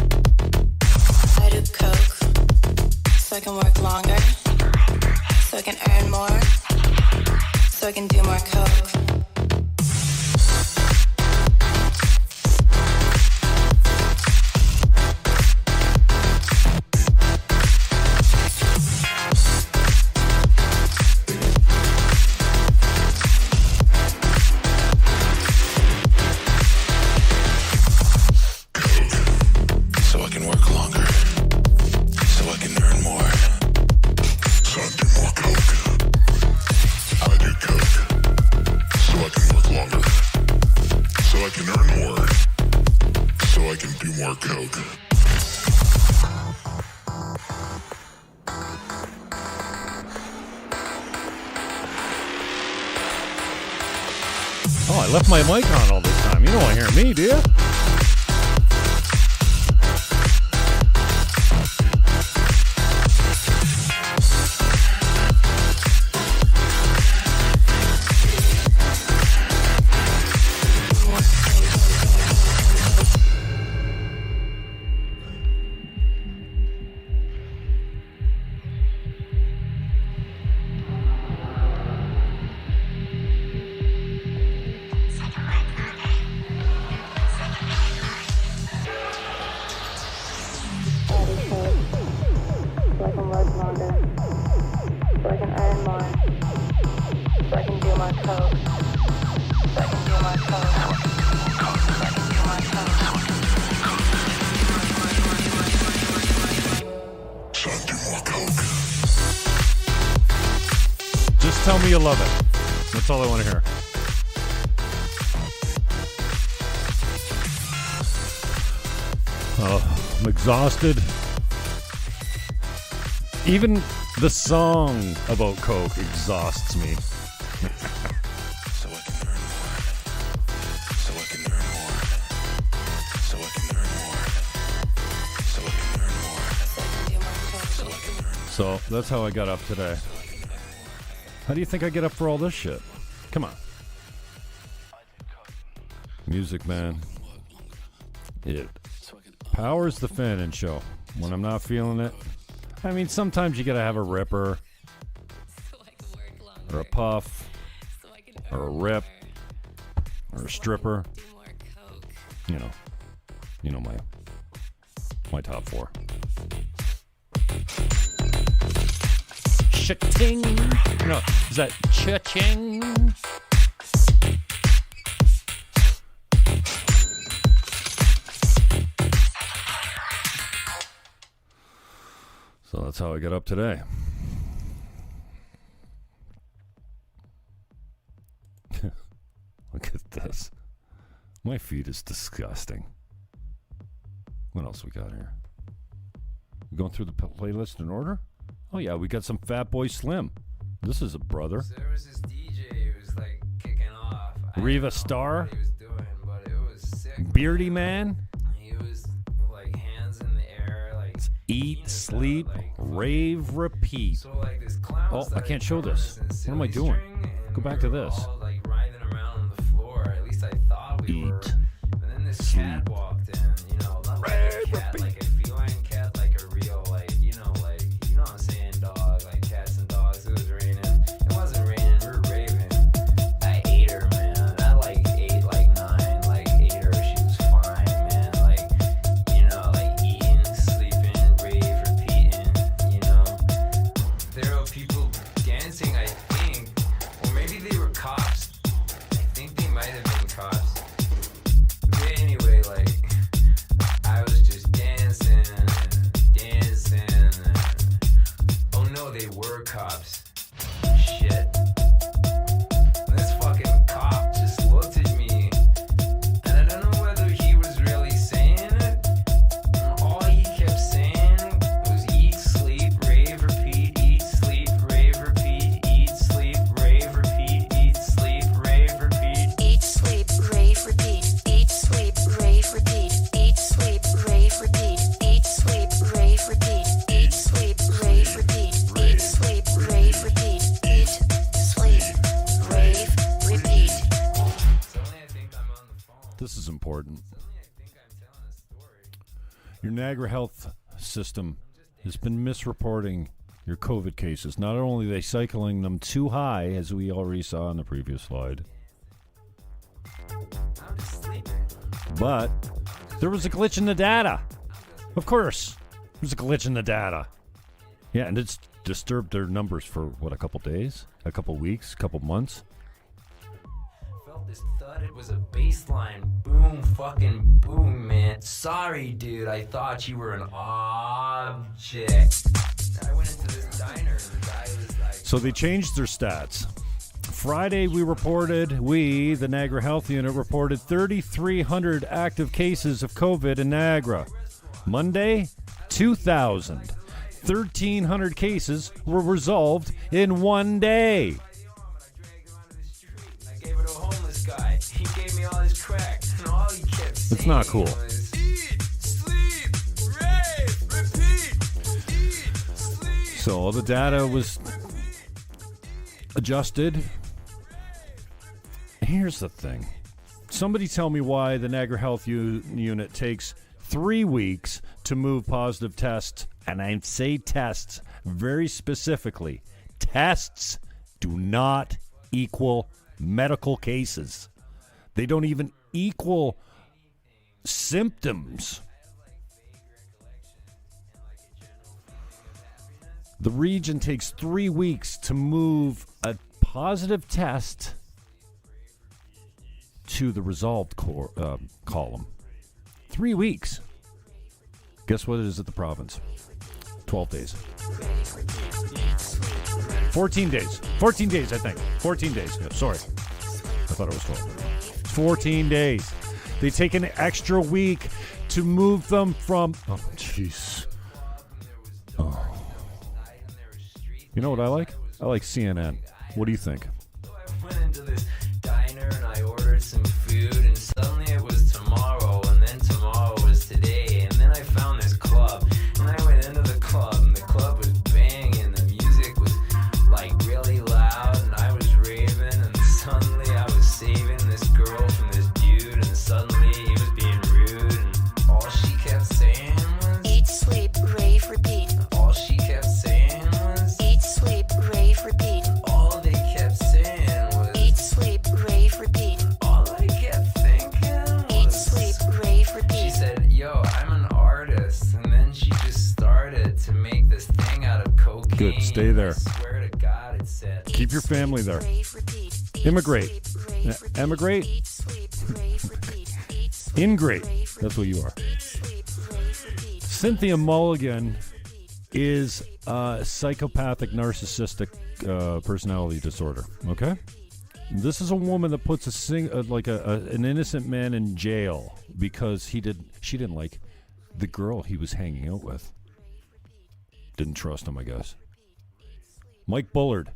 I do coke. So I can work longer. So I can earn more. So I can do more coke. Oh, I left my mic on all this time. You don't want to hear me, do you? Tell me you love it. That's all I want to hear. I'm exhausted. Even the song about Coke exhausts me. So I can earn more. So I can earn more. So I can earn more. So I can earn more. So I can earn more. So that's how I got up today. How do you think I get up for all this shit? Come on. Music, man. It powers the Fannon Show. When I'm not feeling it. I mean, sometimes you gotta have a ripper. Or a puff. Or a rip. Or a stripper. You know my top four. Cha-ching. No, is that cha-ching? So that's how I got up today. Look at this. My feed is disgusting. What else we got here? We going through the playlist in order? Oh yeah, we got some Fat Boy Slim. This is a brother. So there was this DJ who was like kicking off. Riva Star. What he was doing, but it was sick. Beardy Man. He was like hands in the air, like Eat, sleep, rave, repeat. So like this clown Oh, I started can't show throwing this. us in What am I silly doing? string, and Go back we to were this. all, like writhing around on the floor. At least I thought we were. Eat, And then this sleep. cat walked in. You know, not like a cat, like a feline cat, like a real, like you know what I'm saying, dog, like cats and dogs. It was raining. It wasn't raining. We were raving. I ate her, man. I like ate like 9, like ate her. She was fine, man. Like, you know, like eating, sleeping, rave, repeating. You know, there were people dancing. I think, or maybe they were cops. I think they might have been cops. But anyway, like, I was just dancing and dancing. And, oh no, they were cops. Shit. And this fucking cop just looked at me, and I don't know whether he was really saying it. And all he kept saying was eat, sleep, rave, repeat, eat, sleep, rave, repeat, eat, sleep, rave, repeat, eat, sleep, rave, repeat. Eat, sleep, rave, repeat. Eat, sleep, rave, repeat. Eat, sleep, rave, repeat. Eat, sleep, rave, repeat. Eat, sleep, rave, repeat. Eat, sleep, rave, repeat. Eat, sleep, rave, repeat. Suddenly I think I'm on the phone. This is important. Suddenly I think I'm telling a story. Your Niagara Health System has been misreporting your COVID cases. Not only are they cycling them too high, as we already saw in the previous slide, I'm just sleeping. but there was a glitch in the data. Of course, there's a glitch in the data. Yeah, and it's disturbed their numbers for, what, a couple days? A couple weeks? A couple months? Felt this thud. It was a baseline. Boom, fucking boom, man. Sorry, dude. I thought you were an object. I went into this diner and the guy was like, So they changed their stats. Friday, the Niagara Health Unit, reported 3,300 active cases of COVID in Niagara. Monday, 2,000. 1,300 cases were resolved in one day. I gave it to a homeless guy. He gave me all his crack. And all he kept saying It's not cool. was, eat, sleep, rave, repeat. Eat, sleep. So all the data was adjusted. Here's the thing. Somebody tell me why the Niagara Health Unit takes 3 weeks to move positive tests, and I say tests very specifically. Tests do not equal medical cases. They don't even equal symptoms. The region takes 3 weeks to move a positive test to the resolved column. 3 weeks. Guess what it is at the province? 12 days. 14 days. 14 days, I think. 14 days. Yeah, sorry. I thought it was 12. 14 days. They take an extra week to move them from... Oh, jeez. Oh. You know what I like? I like CNN. What do you think? I went into this diner and I ordered some food, and suddenly it was tomorrow, and then tomorrow was today, and then I found this club, and I went into the club, and the club was banging, the music was like really loud, and I was raving, and suddenly I was saving this girl from this dude, and suddenly he was being rude, and all she kept saying was Eat, sleep, rave, repeat. all she kept saying was Eat, sleep, rave, repeat. all they kept saying was Eat, sleep, rave, repeat. all I kept thinking Eat, was sleep, rave, she repeat. said, yo, I'm an artist. And then she just started to make this thing out of cocaine. Good, stay there. I swear to God, it said, Keep your family there. Rave, repeat. Eat, Immigrate. sleep, rave, repeat. Emigrate. Eat, sleep, rave, repeat. Eat, sleep, Ingrate. rave, That's what you are. Eat, sleep, rave, repeat. Cynthia Mulligan is a psychopathic narcissistic personality disorder. Okay, this is a woman that puts an innocent man in jail because she didn't like the girl he was hanging out with. Didn't trust him, I guess. Mike Bullard,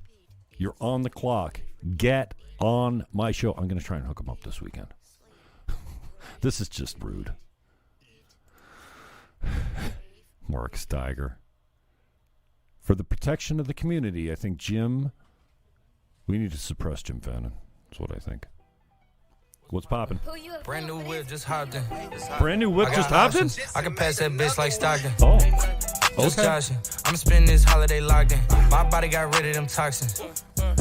you're on the clock. Get on my show. I'm going to try and hook him up this weekend. This is just rude. Mark Steiger. For the protection of the community, I think we need to suppress Jim Fannon. That's what I think. What's poppin'? Brand new whip, just hopped in. Brand new whip, just hopped in? I can pass that bitch like Stockton. Oh, Just okay. joshing. I'm spending this holiday locked in. My body got rid of them toxins.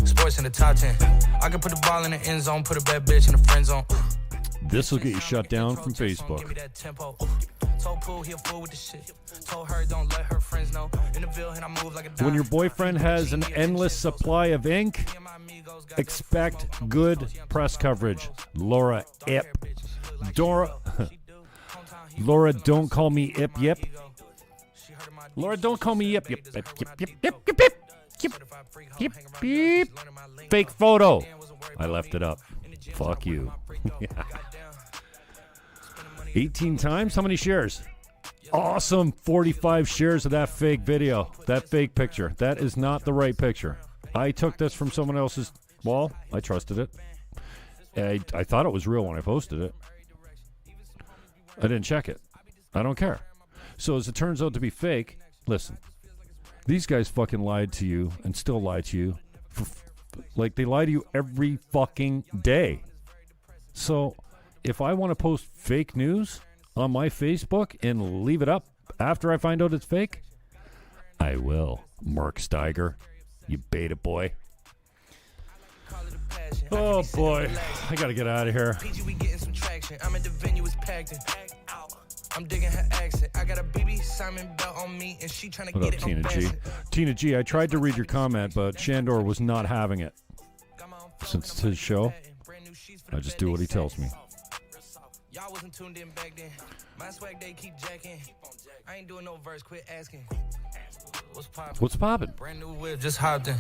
Sports in the top 10. I can put the ball in the end zone, put a bad bitch in the friend zone. This will get you shut down from Facebook. Give me that tempo. Told Pooh he a fool with the shit. Told her don't let her friends know. In the Ville and I move like a dime. When your boyfriend has an endless supply of ink, expect good press coverage. Laura Ip. Laura, don't call me Ip Yip. Laura, don't call me Yip Yip Yip Yip Yip Yip Yip Yip Yip Yip. Fake photo. I left it up. Fuck you. 18 times? How many shares? Awesome. 45 shares of that fake video. That fake picture. That is not the right picture. I took this from someone else's wall. I trusted it. I thought it was real when I posted it. I didn't check it. I don't care. So as it turns out to be fake, listen. These guys fucking lied to you and still lie to you. Like, they lie to you every fucking day. So if I want to post fake news on my Facebook and leave it up after I find out it's fake, I will. Mark Steiger, you beta boy. Oh boy, I gotta get out of here. I'm at the venue, it's packed in. I'm digging her accent. I got a BB Simon belt on me, and she trying to What get up, it Tina G? Tina G, I tried to read your comment, but Sandor was not having it. Since it's his show, I just do what he tells me. Y'all wasn't tuned in back then. My swag they keep jacking. I ain't doing no verse, quit asking. What's poppin'? Brand new whip, just hopped in.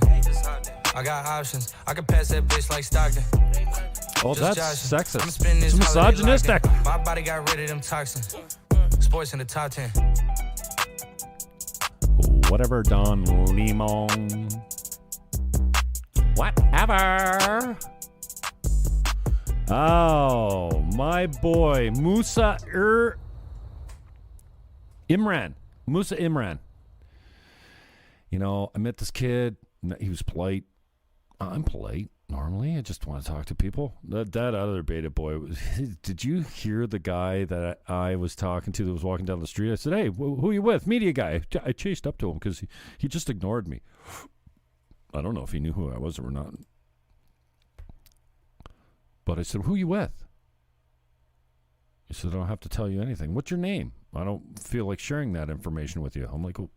I got options. I can pass that bitch like Stockton. Oh, that's I'm sexist. spending this It's holiday misogynistic. locked in. My body got rid of them toxins. Sports in the top 10. Whatever, Don Limon. Whatever. Oh, my boy, Musa Imran. Musa Imran. You know, I met this kid. He was polite. I'm polite normally. I just want to talk to people. That other beta boy was. Did you hear the guy that I was talking to that was walking down the street? I said, "Hey, who are you with?" Media guy. I chased up to him because he just ignored me. I don't know if he knew who I was or not. But I said, "Who are you with?" He said, "I don't have to tell you anything. What's your name? I don't feel like sharing that information with you." I'm like, "Oh,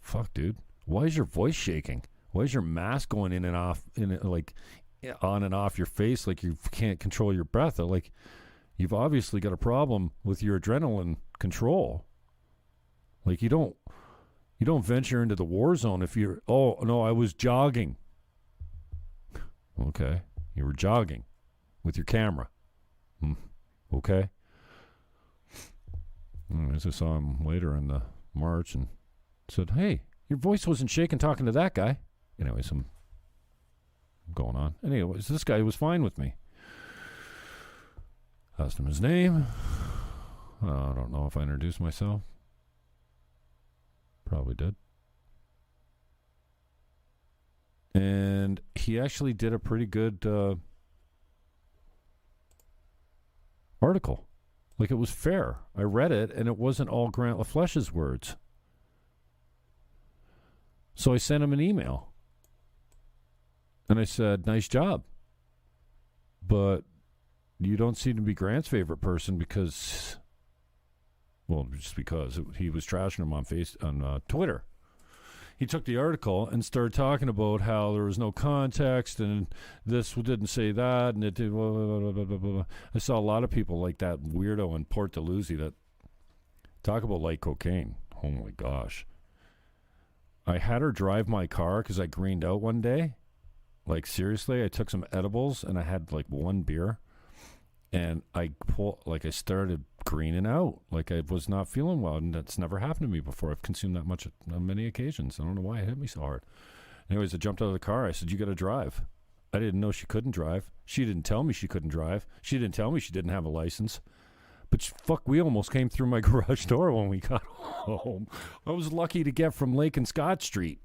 fuck, dude. Why is your voice shaking? Why is your mask going in and off, like on and off your face like you can't control your breath? Like, you've obviously got a problem with your adrenaline control. Like, you don't venture into the war zone if you're, oh, no, I was jogging." Okay. You were jogging with your camera. Okay. As I saw him later in the march and said, "Hey, your voice wasn't shaking talking to that guy." Anyways, I'm going on. Anyways, this guy was fine with me. Asked him his name. I don't know if I introduced myself. Probably did. And he actually did a pretty good article. Like, it was fair. I read it, and it wasn't all Grant LaFlèche's words. So I sent him an email. And I said, "Nice job. But you don't seem to be Grant's favorite person because," well, just because he was trashing him on Twitter. He took the article and started talking about how there was no context and this didn't say that and it did blah, blah, blah, blah, blah, blah. I saw a lot of people like that weirdo in Port Dalhousie that talk about light cocaine. Oh my gosh. I had her drive my car because I greened out one day. Like, seriously, I took some edibles and I had like one beer and I started greening out. Like, I was not feeling well, and that's never happened to me before. I've consumed that much on many occasions. I don't know why it hit me so hard. Anyways, I jumped out of the car. I said, "You got to drive." I didn't know she couldn't drive. She didn't tell me she couldn't drive. She didn't tell me she didn't have a license. But fuck, we almost came through my garage door when we got home. I was lucky to get from Lake and Scott Street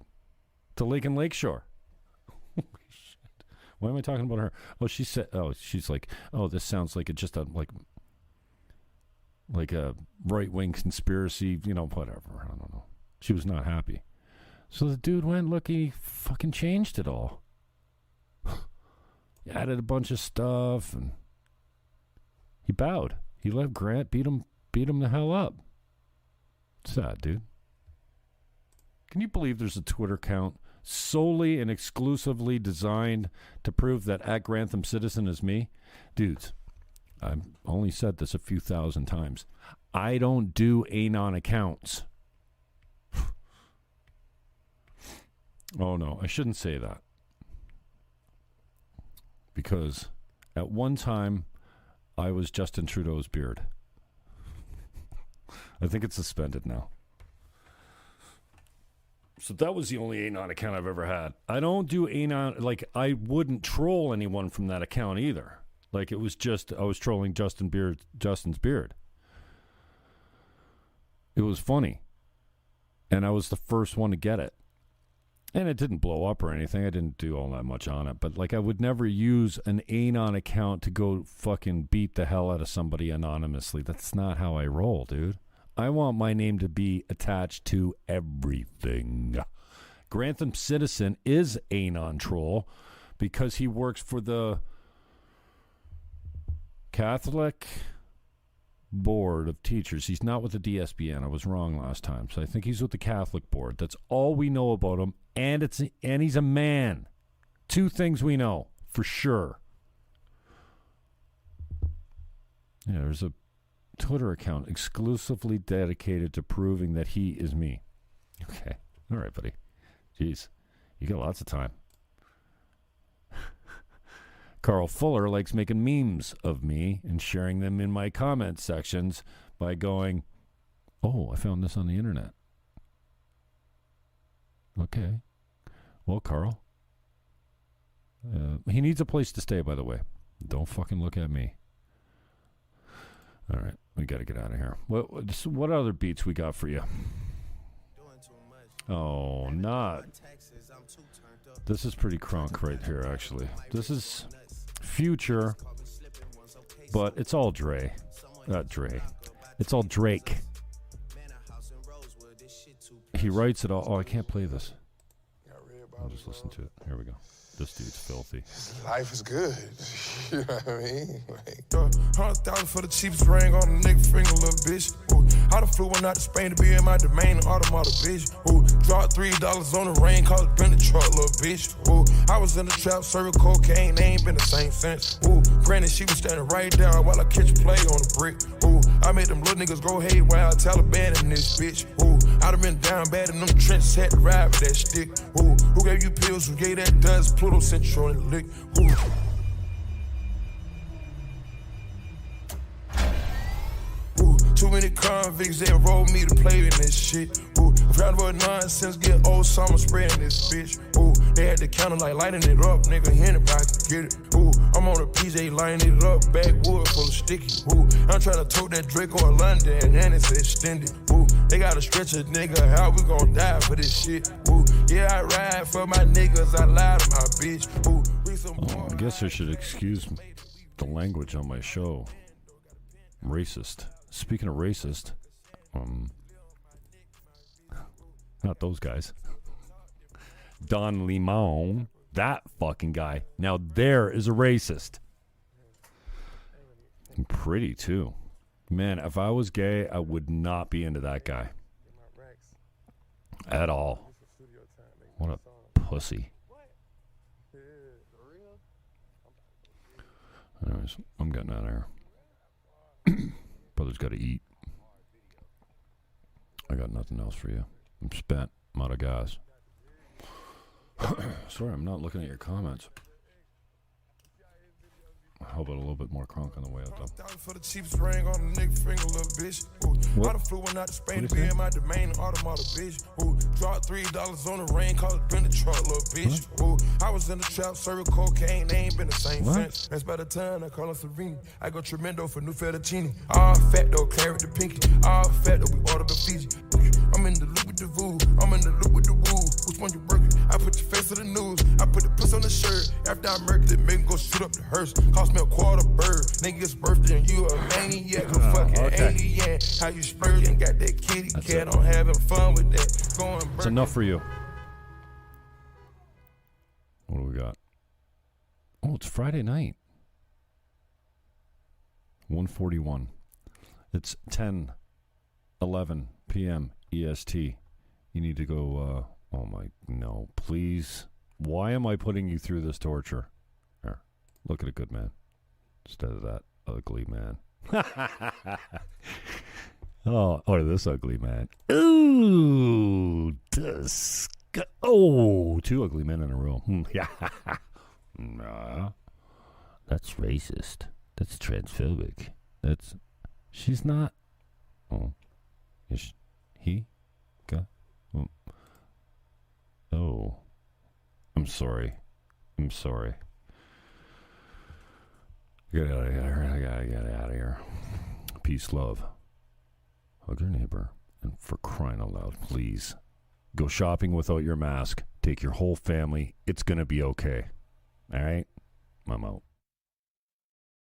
to Lake and Lakeshore. Holy shit. Why am I talking about her? Oh, she said, she's like, oh, this sounds like it's just like a right-wing conspiracy, whatever. I don't know. She was not happy. So the dude went, look, he fucking changed it all. He added a bunch of stuff, and he bowed. He let Grant beat him the hell up. Sad, dude. Can you believe there's a Twitter account solely and exclusively designed to prove that @Grantham Citizen is me? Dudes, I've only said this a few thousand times. I don't do anon accounts. Oh, no, I shouldn't say that. Because at one time, I was Justin Trudeau's beard. I think it's suspended now. So that was the only anon account I've ever had. I don't do anon, like, I wouldn't troll anyone from that account either. Like, it was just, I was trolling Justin's beard. It was funny. And I was the first one to get it. And it didn't blow up or anything. I didn't do all that much on it. But, like, I would never use an anon account to go fucking beat the hell out of somebody anonymously. That's not how I roll, dude. I want my name to be attached to everything. Grantham Citizen is anon troll because he works for the Catholic Board of Teachers. He's not with the DSBN. I was wrong last time. So I think he's with the Catholic Board. That's all we know about him. And he's a man. Two things we know for sure. Yeah, there's a Twitter account exclusively dedicated to proving that he is me. Okay. All right, buddy. Jeez. You got lots of time. Carl Fuller likes making memes of me and sharing them in my comment sections by going, oh, I found this on the internet. Okay. Well, Carl. He needs a place to stay, by the way. Don't fucking look at me. All right. We got to get out of here. What other beats we got for you? Oh, not. This is pretty crunk right here, actually. This is Future, but it's all Dre. Not Dre. It's all Drake. He writes it all. Oh, I can't play this. I'll just listen to it. Here we go. This dude's filthy. Life is good. You know what I mean? Like, 100,000 for the cheapest ring on a nigga finger, little bitch. Ooh, I done flew one out to Spain to be in my domain, automata, bitch. Ooh, dropped $3 on the rain, called it been the truck, little bitch. Ooh, I was in the trap, serving cocaine, they ain't been the same since. Ooh, granted, she was standing right there while I catch a play on the brick. Ooh, I made them little niggas go haywire, Taliban in this bitch. Ooh, I done been down bad in them trenches, had to ride with that stick. Ooh, who gave you pills, who gave that dust, Pluto Central and lick. Ooh. Too many convicts, they enrolled me to play in this shit. Ooh, round about nonsense, get old summer spreading this bitch. Ooh, they had the counter like lighting it up, nigga, anybody can get it. Ooh, I'm on a PJ lining it up, backwood full of sticky. Ooh, I'm trying to tote that Draco or London, and it's extended. Ooh, they gotta stretch a nigga, how we gon' die for this shit? Ooh, yeah, I ride for my niggas, I lie to my bitch. Ooh, I guess I should excuse the language on my show. Racist. Speaking of racist, not those guys. Don Limon, that fucking guy. Now there is a racist. And pretty too. Man, if I was gay, I would not be into that guy. At all. What a pussy. Anyways, I'm getting out of here. Brother's got to eat. I got nothing else for you. I'm spent. I'm out of gas. Sorry, I'm not looking at your comments. How about a little bit more crunk on the way out, though? For the cheapest ring on a nigga finger, little bitch. Ooh, I done flew one out to Spain to be in my domain, automata, bitch. Ooh, dropped $3 on the ring, call it been the truck, little bitch. Ooh, I was in the trap, serving cocaine, they ain't been the same since. That's by the time I call her Serena. I go tremendo for new fettuccine. All fat though, claret the pinky. All fat though, we order the Fiji. I'm in the loop with the voo, I'm in the loop with the woo. Which one you working? I put your face on the news, I put the puss on the shirt. After I murdered it, make him go shoot up the hearse. Cost me a quarter bird. Nigga's birthday and you a maniac, a fucking alien. How you splurging? Got that kitty cat, I'm having fun with that. Going It's enough for you. What do we got? Oh, it's Friday night. 1:41. It's 10:11 p.m. EST. You need to go, oh my, no, please. Why am I putting you through this torture? Here, look at a good man instead of that ugly man. Oh, or this ugly man. Ooh, oh, two ugly men in a row. Yeah. Nah, that's racist. That's transphobic. She's not. Oh, is he? Oh, I'm sorry. Get out of here. I gotta get out of here. Peace, love. Hug your neighbor. And for crying out loud, please, go shopping without your mask. Take your whole family. It's gonna be okay. All right? I'm out.